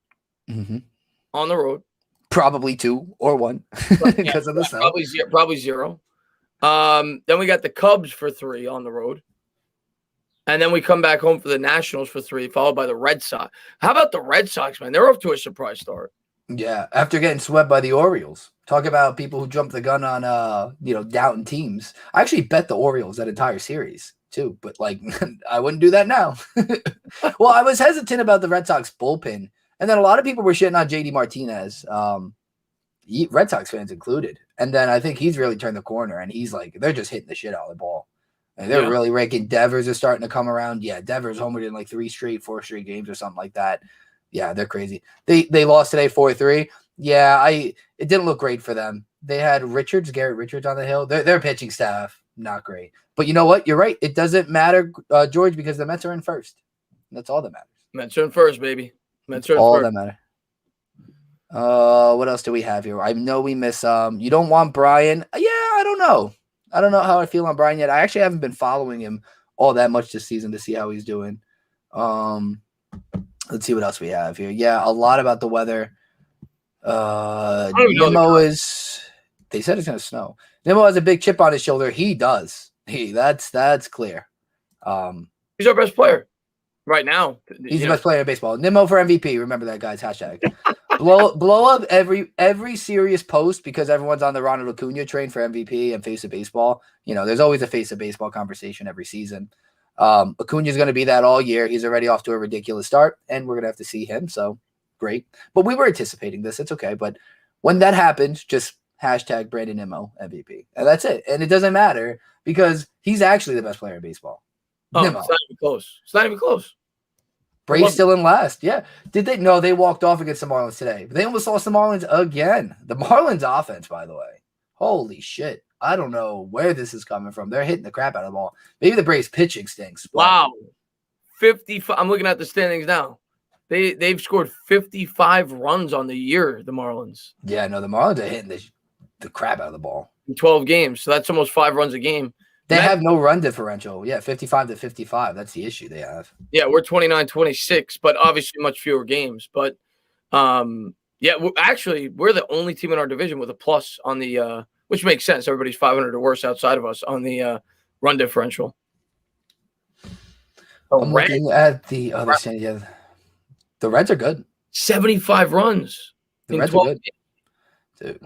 on the road. Probably 2 or 1 because of the snow. Probably 0. Then we got the Cubs for 3 on the road. And then we come back home for the Nationals for 3, followed by the Red Sox. How about the Red Sox, man? They're off to a surprise start. Yeah, after getting swept by the Orioles. Talk about people who jumped the gun on doubting teams. I actually bet the Orioles that entire series too, but I wouldn't do that now. Well, I was hesitant about the Red Sox bullpen, and then a lot of people were shitting on JD Martinez, Red Sox fans included. And then I think he's really turned the corner, and he's they're just hitting the shit out of the ball. And they're really raking. Devers is starting to come around. Yeah, Devers homered in 4 straight games or something like that. Yeah, they're crazy. They lost today 4-3. Yeah, it didn't look great for them. They had Garrett Richards on the hill. Their pitching staff, not great. But you know what? You're right. It doesn't matter, George, because the Mets are in first. That's all that matters. Mets are in first, baby. Mets are in all first. That matter. What else do we have here? I know we miss you don't want Brian. Yeah, I don't know. I don't know how I feel on Brian yet. I actually haven't been following him all that much this season to see how he's doing. Let's see what else we have here. Yeah, a lot about the weather. Nimmo is. They said it's going to snow. Nimmo has a big chip on his shoulder. He does. That's clear. He's our best player right now. He's the best player in baseball. Nimmo for MVP. Remember that, guys. Hashtag. blow up every serious post because everyone's on the Ronald Acuna train for MVP and face of baseball. There's always a face of baseball conversation every season. Acuna is going to be that all year. He's already off to a ridiculous start, and we're going to have to see him. So great. But we were anticipating this. It's okay. But when that happens, just hashtag Brandon Nimmo MVP. And that's it. And it doesn't matter because he's actually the best player in baseball. Oh, Nimmo. It's not even close. It's not even close. Braves still in last. Yeah. Did they? No, they walked off against the Marlins today. But they almost lost the Marlins again. The Marlins offense, by the way. Holy shit. I don't know where this is coming from. They're hitting the crap out of the ball. Maybe the Braves pitching stinks. Wow. 55. I'm looking at the standings now. They've scored 55 runs on the year, the Marlins. Yeah, no, the Marlins are hitting the crap out of the ball. In 12 games. So that's almost 5 runs a game. They have no run differential. Yeah, 55-55. That's the issue they have. Yeah, we're 29-26, but obviously much fewer games. But, yeah, we're the only team in our division with a plus on the which makes sense. Everybody's 500 or worse outside of us on the run differential. I'm looking at the other standing. Yeah, the Reds are good. 75 runs. The Reds are good. Dude,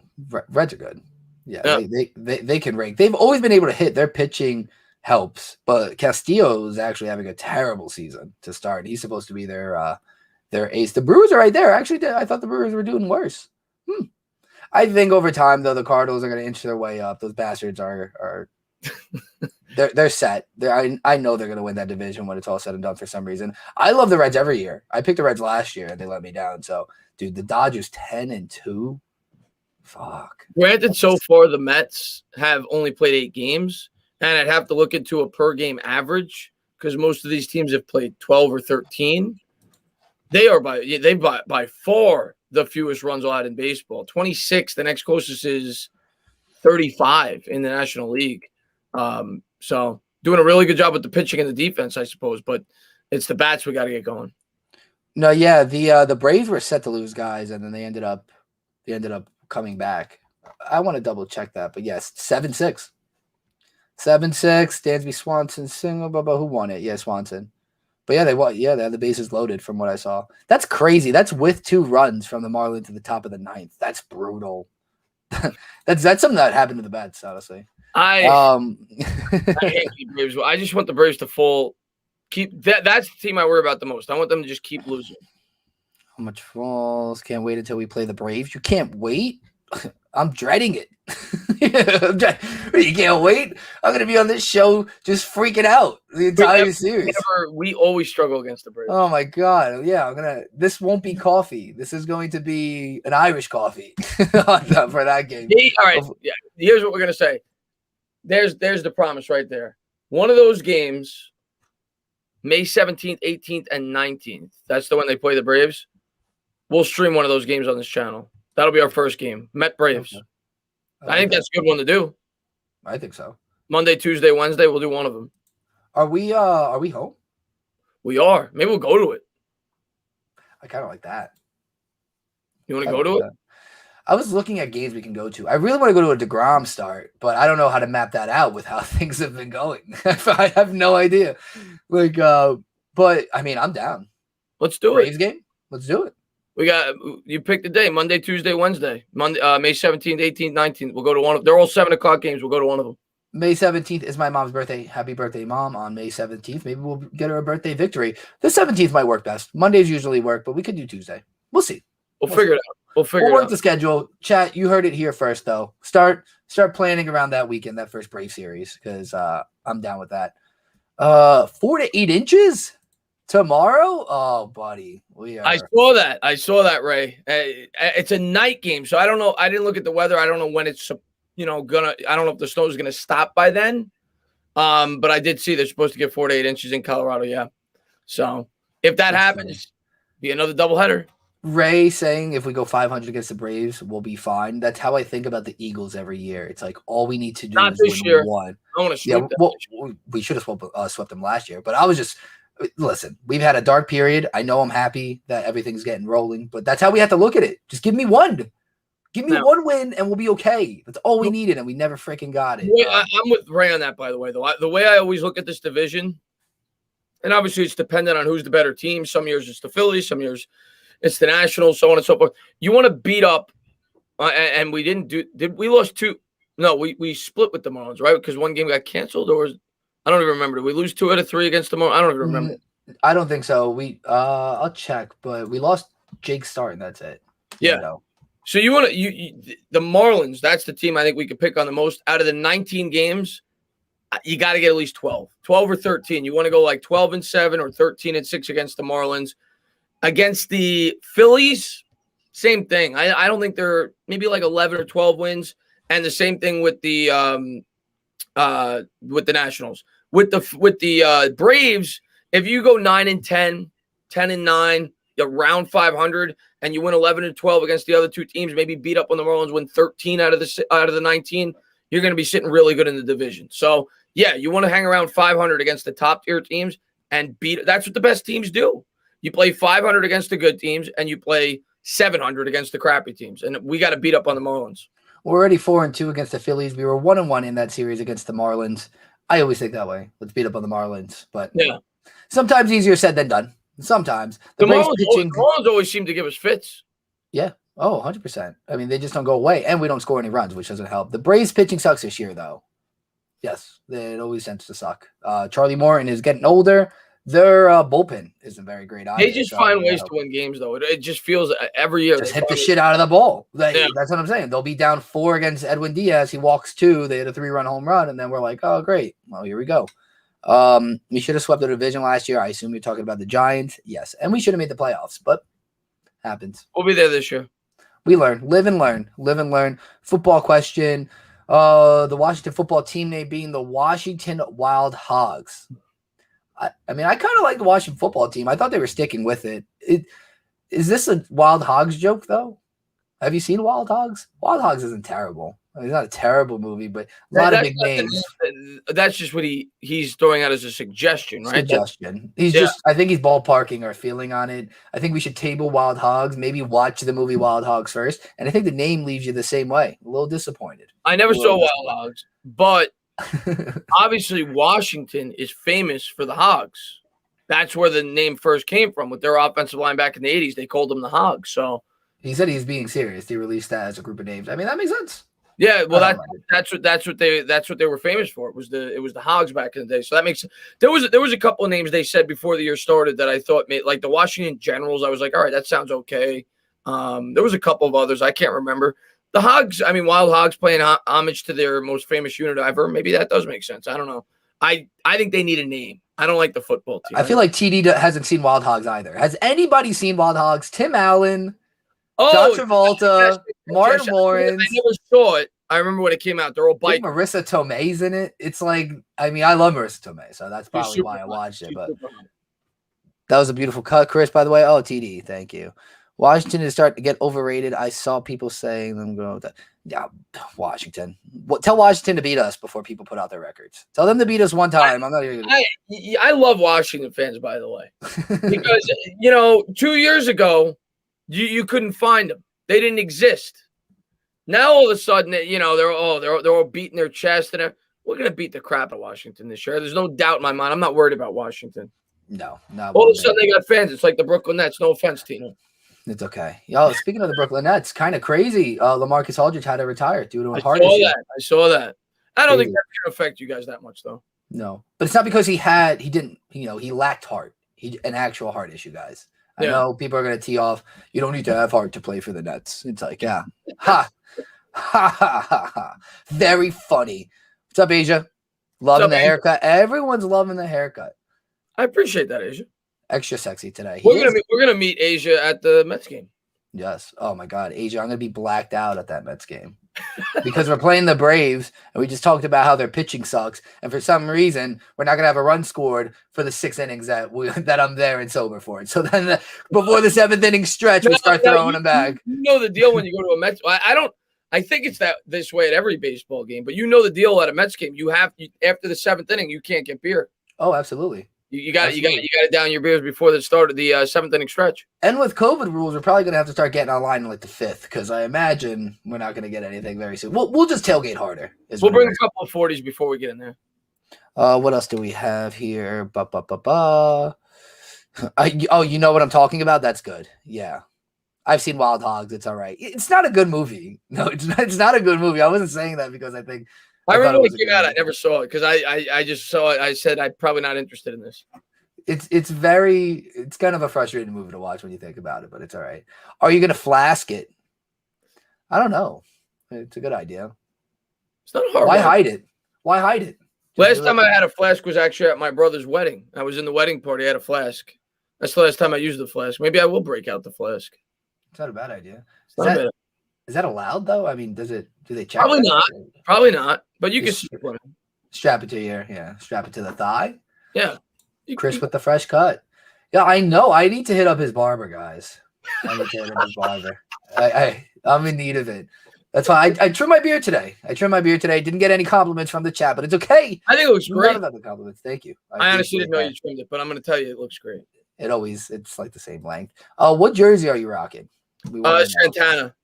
Reds are good. Yeah, they can rake. They've always been able to hit. Their pitching helps, but Castillo is actually having a terrible season to start. He's supposed to be their ace. The Brewers are right there. Actually, I thought the Brewers were doing worse. I think over time, though, the Cardinals are going to inch their way up. Those bastards are they're set. I know they're going to win that division when it's all said and done for some reason. I love the Reds every year. I picked the Reds last year, and they let me down. So, dude, the Dodgers 10-2. Fuck. Granted, so far the Mets have only played 8 games, and I'd have to look into a per game average because most of these teams have played 12 or 13. They by far the fewest runs allowed in baseball. 26. The next closest is 35 in the National League. So doing a really good job with the pitching and the defense, I suppose. But it's the bats we got to get going. No, yeah, the Braves were set to lose guys, and then they ended up coming back. I want to double check that, but yes, 7-6. 7-6. Dansby Swanson single. Who won it? Yeah, Swanson. But yeah, they won. Yeah, they had the bases loaded from what I saw. That's crazy. That's with 2 runs from the Marlins to the top of the 9th. That's brutal. that's something that happened to the Mets, honestly. I hate the Braves. I just want the Braves to keep that. That's the team I worry about the most. I want them to just keep losing. How much falls? Can't wait until we play the Braves. You can't wait? I'm dreading it. You can't wait? I'm going to be on this show just freaking out the entire series. We always struggle against the Braves. Oh, my God. Yeah, this won't be coffee. This is going to be an Irish coffee for that game. All right. Yeah. Here's what we're going to say. There's the promise right there. One of those games, May 17th, 18th, and 19th. That's the one they play the Braves. We'll stream one of those games on this channel. That'll be our first game. Met Braves. Okay. I think that's a good one to do. I think so. Monday, Tuesday, Wednesday, we'll do one of them. Are we home? We are. Maybe we'll go to it. I kind of like that. You want to go to it? I was looking at games we can go to. I really want to go to a DeGrom start, but I don't know how to map that out with how things have been going. I have no idea. But I mean, I'm down. Let's do Braves game. Let's do it. You pick the day, Monday, Tuesday, Wednesday. Monday, May 17th, 18th, 19th. We'll go to one of them. They're all 7:00 games. We'll go to one of them. May 17th is my mom's birthday. Happy birthday, Mom, on May 17th. Maybe we'll get her a birthday victory. The 17th might work best. Mondays usually work, but we could do Tuesday. We'll see. We'll figure it out. We'll work the schedule. Chat, you heard it here first, though. Start planning around that weekend, that first Brave series, because I'm down with that. 4 to 8 inches? Tomorrow? Oh, buddy. I saw that, Ray. It's a night game, so I don't know. I didn't look at the weather. I don't know when it's, I don't know if the snow is going to stop by then. But I did see they're supposed to get 4 to 8 inches in Colorado, yeah. So if that happens, be another doubleheader. Ray saying if we go 500 against the Braves, we'll be fine. That's how I think about the Eagles every year. It's like all we need to do is win one. I want to sweep them. We should have swept them last year, but I was just – listen, we've had a dark period. I know I'm happy that everything's getting rolling, but that's how we have to look at it. Just give me one. Give me one win, and we'll be okay. That's all we needed, and we never freaking got it. I'm with Ray on that, by the way. The way I always look at this division, and obviously it's dependent on who's the better team. Some years it's the Phillies. Some years it's the Nationals, so on and so forth. You want to beat up, and we didn't do – did we lost 2 – no, we split with the Marlins, right? Because one game got canceled, or – I don't even remember. Did we lose 2 out of 3 against the Marlins? I don't even remember. I don't think so. I'll check, but we lost Jake Starr, and that's it. Yeah. So you want to the Marlins? That's the team I think we could pick on the most out of the 19 games. You got to get at least 12 or 13. You want to go like 12-7 or 13-6 against the Marlins. Against the Phillies, same thing. I don't think they're maybe like 11 or 12 wins, and the same thing with the Nationals. With the Braves, if you go 9-10, 10-9, around 500, and you win 11-12 against the other 2 teams, maybe beat up on the Marlins, win 13 out of the 19, you're going to be sitting really good in the division. So yeah, you want to hang around 500 against the top tier teams and beat. That's what the best teams do. You play 500 against the good teams, and you play 700 against the crappy teams, and we got to beat up on the Marlins. We're already 4-2 against the Phillies. We were 1-1 in that series against the Marlins. I always think that way. Let's beat up on the Marlins. But yeah, sometimes easier said than done. Sometimes the Marlins always seem to give us fits. Yeah, Oh, 100%. I mean, they just don't go away, and we don't score any runs, which doesn't help. The Braves pitching sucks this year, though. Yes, it always tends to suck. Charlie Morton is getting older. Their bullpen isn't very great either. They just find ways to win games, though. It just feels every year. Just hit the shit out of the ball. Yeah. That's what I'm saying. They'll be down 4 against Edwin Diaz. He walks 2. They hit a 3-run home run, and then we're like, oh, great. Well, here we go. We should have swept the division last year. I assume you're talking about the Giants. Yes, and we should have made the playoffs, but happens. We'll be there this year. We learn. Live and learn. Live and learn. Football question. The Washington football team name being the Washington Wild Hogs. I mean, I kind of like the Washington football team. I thought they were sticking with it. Is this a Wild Hogs joke, though? Have you seen Wild Hogs? Wild Hogs isn't terrible. I mean, it's not a terrible movie, but a lot of big names. That's just what he's throwing out as a suggestion, right? Suggestion. I think he's ballparking our feeling on it. I think we should table Wild Hogs, maybe watch the movie Wild Hogs first. And I think the name leaves you the same way. A little disappointed. I never saw Wild Hogs, but obviously Washington is famous for the Hogs. That's where the name first came from. With their offensive line back in the 80s, they called them the Hogs. So he said he's being serious. He released that as a group of names. I mean, that makes sense. Yeah, well, that's what they were famous for. It was the Hogs back in the day. So that makes there was a couple of names they said before the year started that I thought made, like the Washington Generals. I was like, all right, that sounds okay. There was a couple of others I can't remember. The Hogs, I mean, Wild Hogs paying homage to their most famous unit ever. Maybe that does make sense. I don't know. I think they need a name. I don't like the football team. I feel like TD hasn't seen Wild Hogs either. Has anybody seen Wild Hogs? Tim Allen. John Travolta, Martin Lawrence. I never saw it. I remember when it came out. They're all biking. Marissa Tomei's in it. It's like, I mean, I love Marissa Tomei, so that's probably why I watched it. But that was a beautiful cut, Chris, by the way. Oh, TD, thank you. Washington is starting to get overrated. I saw people saying them go, yeah, Washington. Tell Washington to beat us before people put out their records. Tell them to beat us one time. I love Washington fans, by the way, because 2 years ago. You couldn't find them. They didn't exist. Now all of a sudden, they're all beating their chest and we're gonna beat the crap out of Washington this year. There's no doubt in my mind. I'm not worried about Washington. No, not all of a sudden they got fans. It's like the Brooklyn Nets. No offense, Tino. It's okay. Yo, speaking of the Brooklyn Nets, kind of crazy. LaMarcus Aldridge had to retire due to a heart issue. I saw that. I don't think that's gonna affect you guys that much, though. No, but it's not because he lacked heart. An actual heart issue, guys. I know people are going to tee off. You don't need to have heart to play for the Nets. It's like, yeah. Ha. Ha, ha, ha, ha. Very funny. What's up, Asia? Loving the haircut. Everyone's loving the haircut. I appreciate that, Asia. Extra sexy today. We're gonna meet Asia at the Mets game. Yes. Oh, my God. Asia, I'm going to be blacked out at that Mets game. Because we're playing the Braves, and we just talked about how their pitching sucks. And for some reason, we're not going to have a run scored for the 6 innings that I'm there and sober for it. So then before the 7th inning stretch, we start throwing them back. You know the deal when you go to a Mets. I think it's this way at every baseball game, but you know the deal at a Mets game. After the 7th inning, you can't get beer. Oh, absolutely. You got to down your beers before the start of the 7th inning stretch. And with COVID rules, we're probably going to have to start getting online in like the 5th because I imagine we're not going to get anything very soon. We'll just tailgate harder. We'll bring a couple of 40s before we get in there. What else do we have here? You know what I'm talking about? That's good. Yeah. I've seen Wild Hogs. It's all right. It's not a good movie. No, it's not a good movie. I wasn't saying that because I remember when it came out, I never saw it because I just saw it. I said I'm probably not interested in this. It's kind of a frustrating movie to watch when you think about it, but it's all right. Are you gonna flask it? I don't know. It's a good idea. It's not hard. Why hide it? Why hide it? Last time I had a flask was actually at my brother's wedding. I was in the wedding party. I had a flask. That's the last time I used the flask. Maybe I will break out the flask. It's not a bad idea. Is that allowed though? I mean, do they check? Probably not. But you can strap it to strap it to the thigh. Yeah. Chris with the fresh cut. Yeah, I know. I need to hit up his barber, guys. I need to hit up his barber. I'm in need of it. That's fine. I trimmed my beard today. Didn't get any compliments from the chat, but it's okay. I think it looks great. About the compliments. Thank you. I honestly didn't know you trimmed it, but I'm going to tell you, it looks great. It's like the same length. What jersey are you rocking? Santana.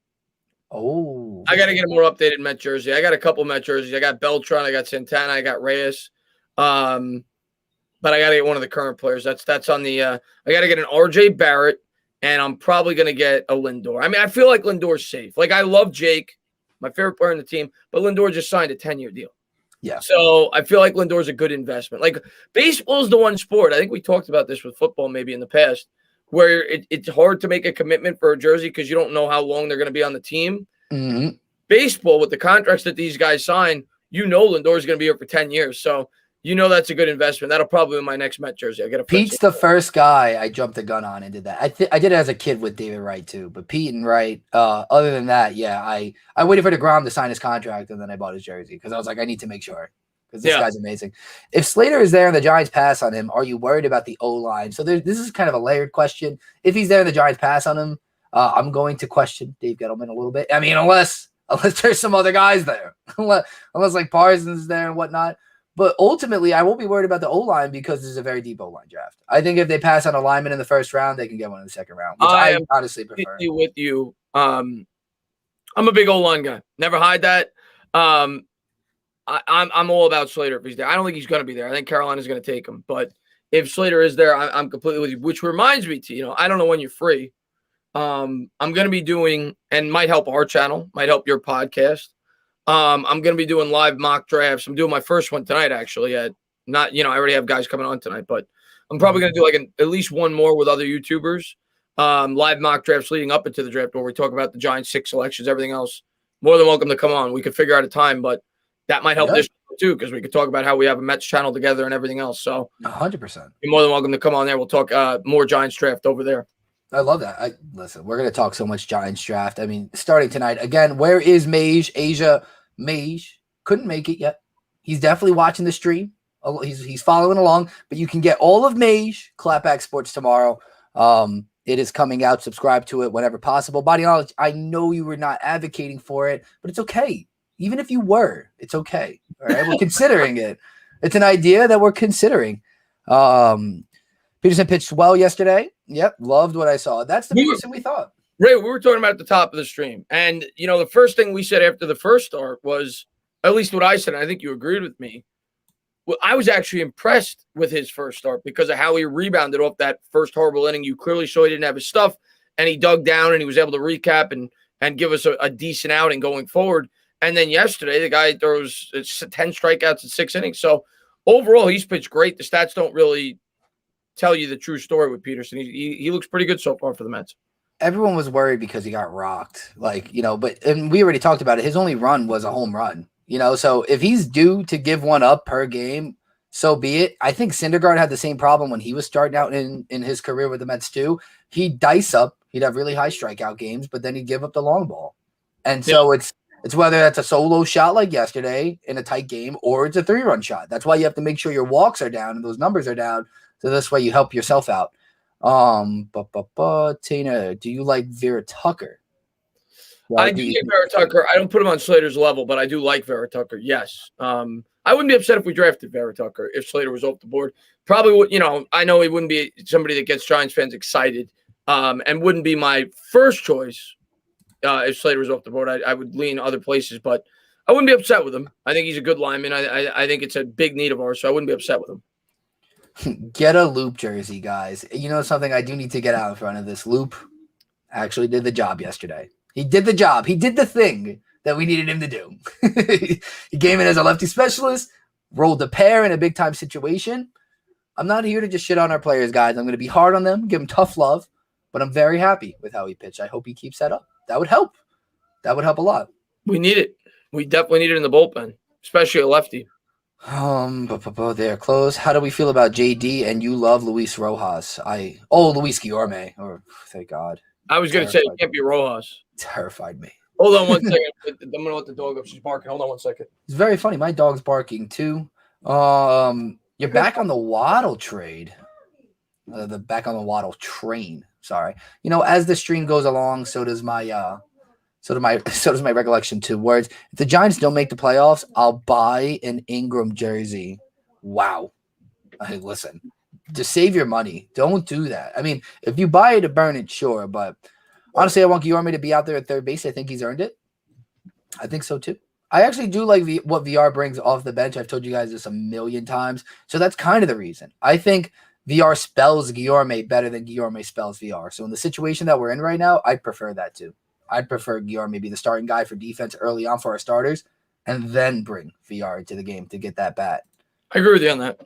Oh. I got to get a more updated Met jersey. I got a couple Met jerseys. I got Beltran. I got Santana. I got Reyes. But I got to get one of the current players. That's on the I got to get an RJ Barrett and I'm probably going to get a Lindor. I mean, I feel like Lindor's safe. Like, I love Jake, my favorite player on the team, but Lindor just signed a 10-year deal. Yeah. So I feel like Lindor's a good investment. Like, baseball is the one sport, I think we talked about this with football maybe in the past, where it's hard to make a commitment for a jersey because you don't know how long they're going to be on the team. Mm-hmm. Baseball, with the contracts that these guys sign, Lindor's going to be here for 10 years. So that's a good investment. That'll probably be my next Met jersey. I get a Pete's the first guy I jumped the gun on and did that. I did it as a kid with David Wright too, but Pete and Wright. Other than that, yeah, I waited for DeGrom to sign his contract and then I bought his jersey because I was like, I need to make sure because this guy's amazing. If Slater is there and the Giants pass on him, are you worried about the O-line? So this is kind of a layered question. If he's there and the Giants pass on him, I'm going to question Dave Gettleman a little bit. I mean, unless there's some other guys there, unless like Parsons is there and whatnot. But ultimately, I won't be worried about the O-line because this is a very deep O-line draft. I think if they pass on a lineman in the first round, they can get one in the second round, which I honestly prefer. With you, I'm a big O-line guy. Never hide that. I'm all about Slater if he's there. I don't think he's going to be there. I think Carolina's going to take him. But if Slater is there, I'm completely with you. Which reminds me, I don't know when you're free. I'm going to be doing, and might help our channel, might help your podcast. I'm going to be doing live mock drafts. I'm doing my first one tonight, actually. I already have guys coming on tonight, but I'm probably going to do at least one more with other YouTubers. Live mock drafts leading up into the draft where we talk about the Giants' 6 selections, everything else. More than welcome to come on. We could figure out a time, but that might help this too because we could talk about how we have a Mets channel together and everything else. So 100%. You're more than welcome to come on there. We'll talk more Giants draft over there. I love that. Listen, we're going to talk so much Giants draft. I mean, starting tonight, again, where is Mage? Asia Mage couldn't make it yet. He's definitely watching the stream. He's following along, but you can get all of Mage Clapback Sports tomorrow. It is coming out. Subscribe to it whenever possible. Body Knowledge, I know you were not advocating for it, but it's okay. Even if you were, it's okay. All right, we're considering it. It's an idea that we're considering. Peterson pitched well yesterday. Yep, loved what I saw. That's the Peterson we thought. Ray, we were talking about at the top of the stream. And, the first thing we said after the first start was, at least what I said, and I think you agreed with me, well, I was actually impressed with his first start because of how he rebounded off that first horrible inning. You clearly saw he didn't have his stuff, and he dug down, and he was able to recap and give us a decent outing going forward. And then yesterday, the guy throws 10 strikeouts in 6 innings. So, overall, he's pitched great. The stats don't really tell you the true story with Peterson. He looks pretty good so far for the Mets. Everyone was worried because he got rocked, and we already talked about it. His only run was a home run, so if he's due to give one up per game, so be it. I think Syndergaard had the same problem when he was starting out in his career with the Mets too. He'd dice up, he'd have really high strikeout games, but then he'd give up the long ball. And so it's whether that's a solo shot like yesterday in a tight game or it's a 3-run shot. That's why you have to make sure your walks are down and those numbers are down. So this way you help yourself out. Tina, do you like Vera Tucker? I do like Vera Tucker. I don't put him on Slater's level, but I do like Vera Tucker. Yes. I wouldn't be upset if we drafted Vera Tucker if Slater was off the board. Probably would, I know he wouldn't be somebody that gets Giants fans excited, and wouldn't be my first choice if Slater was off the board. I would lean other places, but I wouldn't be upset with him. I think he's a good lineman. I think it's a big need of ours, so I wouldn't be upset with him. Get a Loop jersey, guys. You know something I do need to get out in front of this. Loop actually did the job yesterday. He did the job. He did the thing that we needed him to do. He came in as a lefty specialist, rolled a pair in a big-time situation. I'm not here to just shit on our players, guys. I'm going to be hard on them, give them tough love, but I'm very happy with how he pitched. I hope he keeps that up. That would help. That would help a lot. We need it. We definitely need it in the bullpen, especially a lefty. They're close. How do we feel about JD and you love Luis Rojas? Luis Guillorme. Thank God. I was going to say it can't be Rojas. Terrified me. Hold on 1 second. I'm going to let the dog up. She's barking. Hold on 1 second. It's very funny. My dog's barking too. You're back on the Waddle trade. Back on the Waddle train. Sorry. As the stream goes along, so does my recollection to words. If the Giants don't make the playoffs, I'll buy an Ingram jersey. Wow. Listen, just save your money. Don't do that. I mean, if you buy it to burn it, sure. But honestly, I want Guillorme to be out there at third base. I think he's earned it. I think so too. I actually do like what VR brings off the bench. I've told you guys this a million times. So that's kind of the reason. I think VR spells Guillorme better than Guillorme spells VR. So in the situation that we're in right now, I'd prefer that too. I'd prefer Guillorme be the starting guy for defense early on for our starters, and then bring VR into the game to get that bat. I agree with you on that.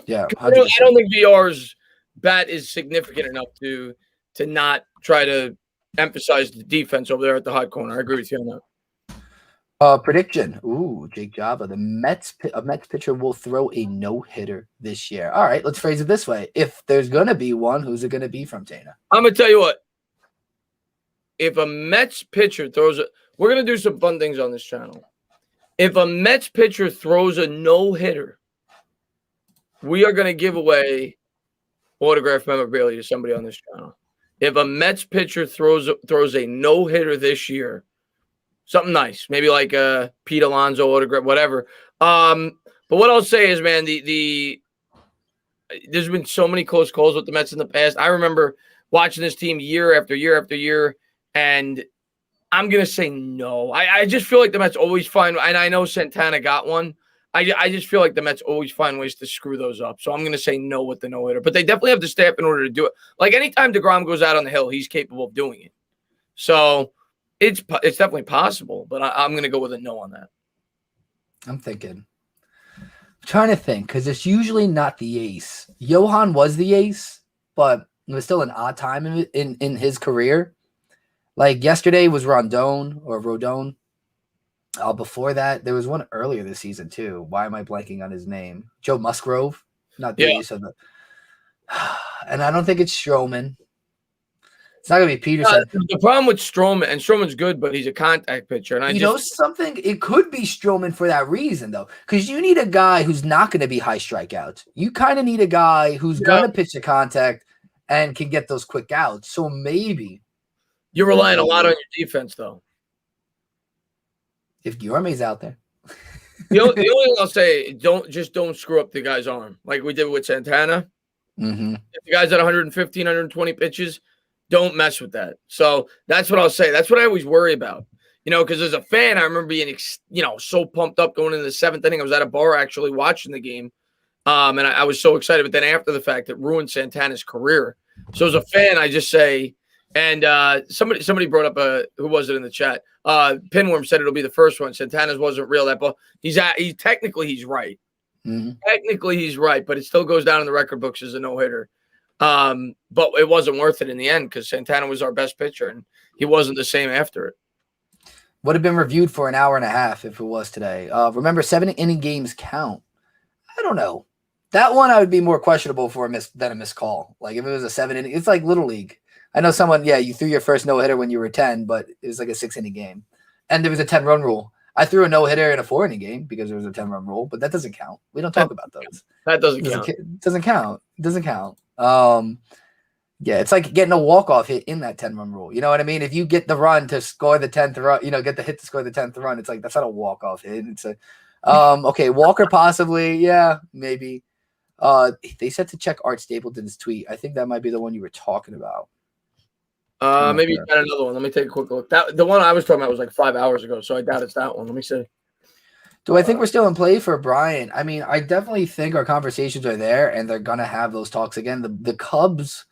Yeah, I don't think VR's bat is significant enough to not try to emphasize the defense over there at the hot corner. I agree with you on that. Prediction. Ooh, Jake Java. A Mets pitcher will throw a no-hitter this year. All right, let's phrase it this way. If there's going to be one, who's it going to be from Tana? I'm going to tell you what. If a Mets pitcher throws – we're going to do some fun things on this channel. If a Mets pitcher throws a no-hitter, we are going to give away autographed memorabilia to somebody on this channel. If a Mets pitcher throws a no-hitter this year, something nice, maybe like a Pete Alonso autograph, whatever. But what I'll say is, man, there's been so many close calls with the Mets in the past. I remember watching this team year after year after year, and I'm going to say no. I just feel like the Mets always find – and I know Santana got one. I just feel like the Mets always find ways to screw those up. So I'm going to say no with the no-hitter. But they definitely have the staff in order to do it. Like anytime DeGrom goes out on the hill, he's capable of doing it. So it's definitely possible. But I'm going to go with a no on that. I'm trying to think because it's usually not the ace. Johan was the ace, but it was still an odd time in his career. Like yesterday was Rodon. Before that, there was one earlier this season too. Why am I blanking on his name? Joe Musgrove, not the ace of the. And I don't think it's Stroman. It's not gonna be Peterson. The problem with Stroman, and Stroman's good, but he's a contact pitcher. And know something? It could be Stroman for that reason though, because you need a guy who's not going to be high strikeouts. You kind of need a guy who's going to pitch the contact and can get those quick outs. So maybe you're relying a lot on your defense, though. If Guillorme's out there. The only thing I'll say, don't screw up the guy's arm like we did with Santana. Mm-hmm. If the guy's at 115, 120 pitches, don't mess with that. So that's what I'll say. That's what I always worry about. Because as a fan, I remember being, so pumped up going into the seventh inning. I was at a bar actually watching the game. And I was so excited. But then after the fact, it ruined Santana's career. So as a fan, I just say, and somebody brought up who was it in the chat? Pinworm said it'll be the first one. Santana's wasn't real. That ball. Technically he's right. Mm-hmm. Technically he's right, but it still goes down in the record books as a no-hitter. But it wasn't worth it in the end because Santana was our best pitcher, and he wasn't the same after it. Would have been reviewed for an hour and a half if it was today. Remember, 7-inning games count. I don't know. That one I would be more questionable for than a missed call. Like if it was a 7-inning, it's like Little League. I know someone, you threw your first no-hitter when you were 10, but it was like a 6-inning game. And there was a 10-run rule. I threw a no-hitter in a 4-inning game because there was a 10-run rule, but that doesn't count. We don't talk about those. That doesn't count. It doesn't count. It doesn't count. It's like getting a walk-off hit in that 10-run rule. You know what I mean? If you get the run to score the 10th run, get the hit to score the 10th run, it's like that's not a walk-off hit. It's a okay, Walker possibly, maybe. They said to check Art Stapleton's tweet. I think that might be the one you were talking about. Maybe you got another one. Let me take a quick look. The one I was talking about was like 5 hours ago, so I doubt it's that one. Let me see. Do I think we're still in play for Brian? I mean, I definitely think our conversations are there, and they're gonna have those talks again. The Cubs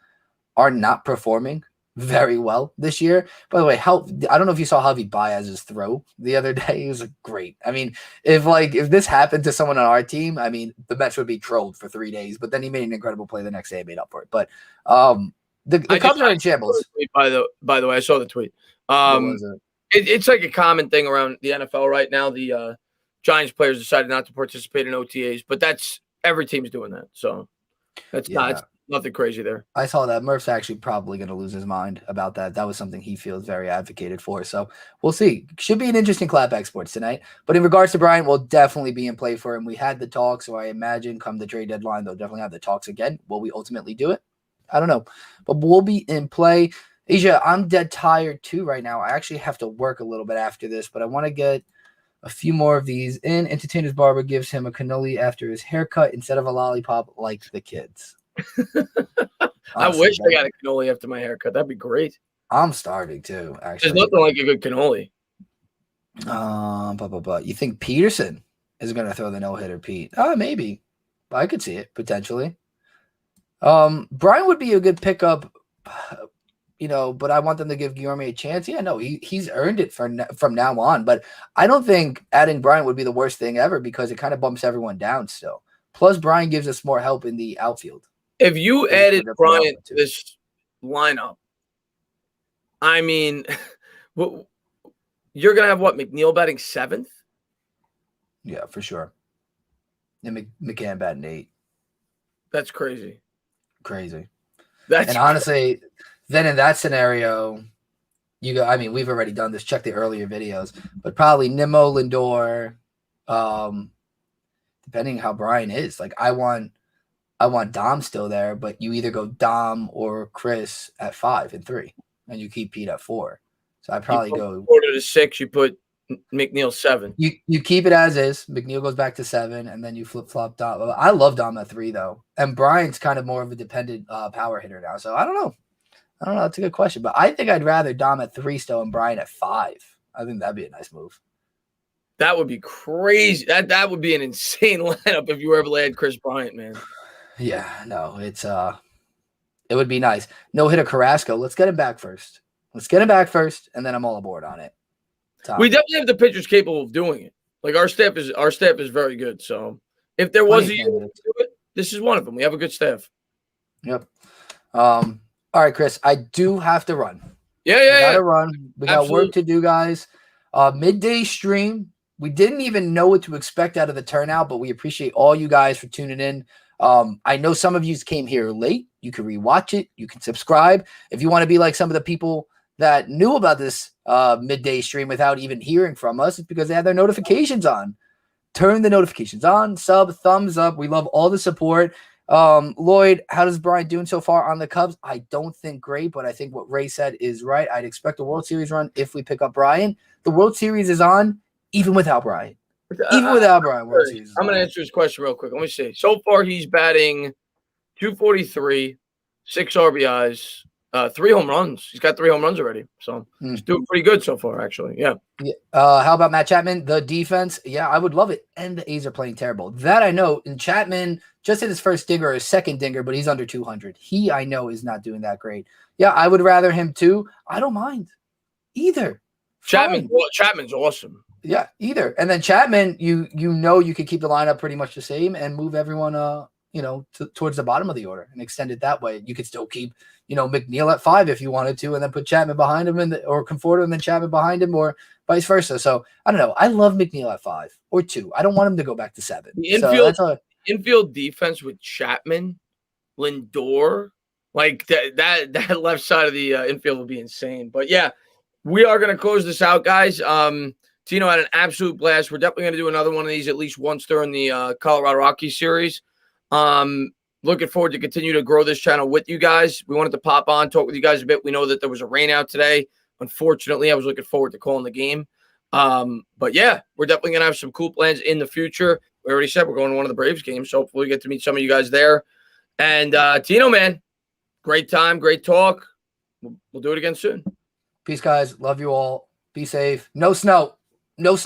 are not performing very well this year. By the way, I don't know if you saw Javi Baez's throw the other day. It was great. I mean, if this happened to someone on our team, I mean, the Mets would be trolled for 3 days. But then he made an incredible play the next day and made up for it. But the Cubs are in shambles. By the way, I saw the tweet. It's like a common thing around the NFL right now. The Giants players decided not to participate in OTAs, but that's every team's doing that. So that's nothing crazy there. I saw that. Murph's actually probably going to lose his mind about that. That was something he feels very advocated for. So we'll see. Should be an interesting clapback sports tonight. But in regards to Brian, we'll definitely be in play for him. We had the talk, so I imagine come the trade deadline, they'll definitely have the talks again. Will we ultimately do it? I don't know. But we'll be in play. Asia, I'm dead tired too right now. I actually have to work a little bit after this, but I want to get a few more of these in. Entertainer's barber gives him a cannoli after his haircut instead of a lollipop like the kids. I wish I got a cannoli after my haircut. That'd be great. I'm starving too, actually. There's nothing like a good cannoli. You think Peterson is going to throw the no-hitter, Pete? Maybe. I could see it, potentially. Brian would be a good pickup, but I want them to give Guillorme a chance. Yeah, no, he's earned it from now on. But I don't think adding Brian would be the worst thing ever because it kind of bumps everyone down still. Plus, Brian gives us more help in the outfield. If you added Brian to this lineup, I mean, you're going to have what, McNeil batting 7th? Yeah, for sure. And McCann batting 8. That's crazy. Crazy. And honestly, then in that scenario, we've already done this. Check the earlier videos, but probably Nimmo, Lindor, depending how Brian is. Like I want Dom still there, but you either go Dom or Chris at 5 and 3, and you keep Pete at 4. So I probably go 4 to 6. You put McNeil 7. You keep it as is. McNeil goes back to 7, and then you flip flop Dom. I love Dom at 3 though, and Brian's kind of more of a dependent power hitter now. So I don't know. That's a good question, but I think I'd rather Dom at 3 still and Brian at 5. I think that'd be a nice move. That would be crazy. That would be an insane lineup if you were able to add Chris Bryant, man. Yeah, no, it would be nice. No hitter Carrasco. Let's get him back first. And then I'm all aboard on it. We definitely have the pitchers capable of doing it. Like our staff is very good. So if there was a unit to do it, this is one of them. We have a good staff. Yep. All right, Chris. I do have to run. Yeah. Gotta run. We got work to do, guys. Midday stream. We didn't even know what to expect out of the turnout, but we appreciate all you guys for tuning in. I know some of you came here late. You can rewatch it. You can subscribe. If you want to be like some of the people that knew about this midday stream without even hearing from us, it's because they had their notifications on. Turn the notifications on, thumbs up. We love all the support. Lloyd, how does Brian doing so far on the Cubs? I don't think great, but I think what Ray said is right. I'd expect a World Series run if we pick up Brian. The World Series is on even without Brian. Even without Brian, World Series. I'm going to answer his question real quick. Let me see. So far, he's batting 243, 6 RBIs, 3 home runs. He's got 3 home runs already. So he's doing pretty good so far, actually. Yeah. How about Matt Chapman? The defense? Yeah, I would love it. And the A's are playing terrible. That I know. And Chapman just hit his first dinger or his second dinger, but he's under 200. He, I know, is not doing that great. Yeah, I would rather him too. I don't mind either. Chapman's awesome. Yeah, either. And then Chapman, you could keep the lineup pretty much the same and move everyone towards the bottom of the order and extend it that way. You could still keep, McNeil at 5 if you wanted to, and then put Chapman behind him or Conforto and then Chapman behind him or vice versa. So I don't know. I love McNeil at 5 or 2. I don't want him to go back to 7. The infield defense with Chapman, Lindor, like that left side of the infield will be insane. But yeah, we are going to close this out, guys. Tino had an absolute blast. We're definitely going to do another one of these at least once during the Colorado Rockies series. Looking forward to continue to grow this channel with you guys. We wanted to pop on, talk with you guys a bit. We know that there was a rain out today. Unfortunately, I was looking forward to calling the game. But yeah, we're definitely going to have some cool plans in the future. We already said we're going to one of the Braves games, so hopefully we get to meet some of you guys there. And Tino, man, great time, great talk. We'll do it again soon. Peace, guys. Love you all. Be safe. No snow. No snow.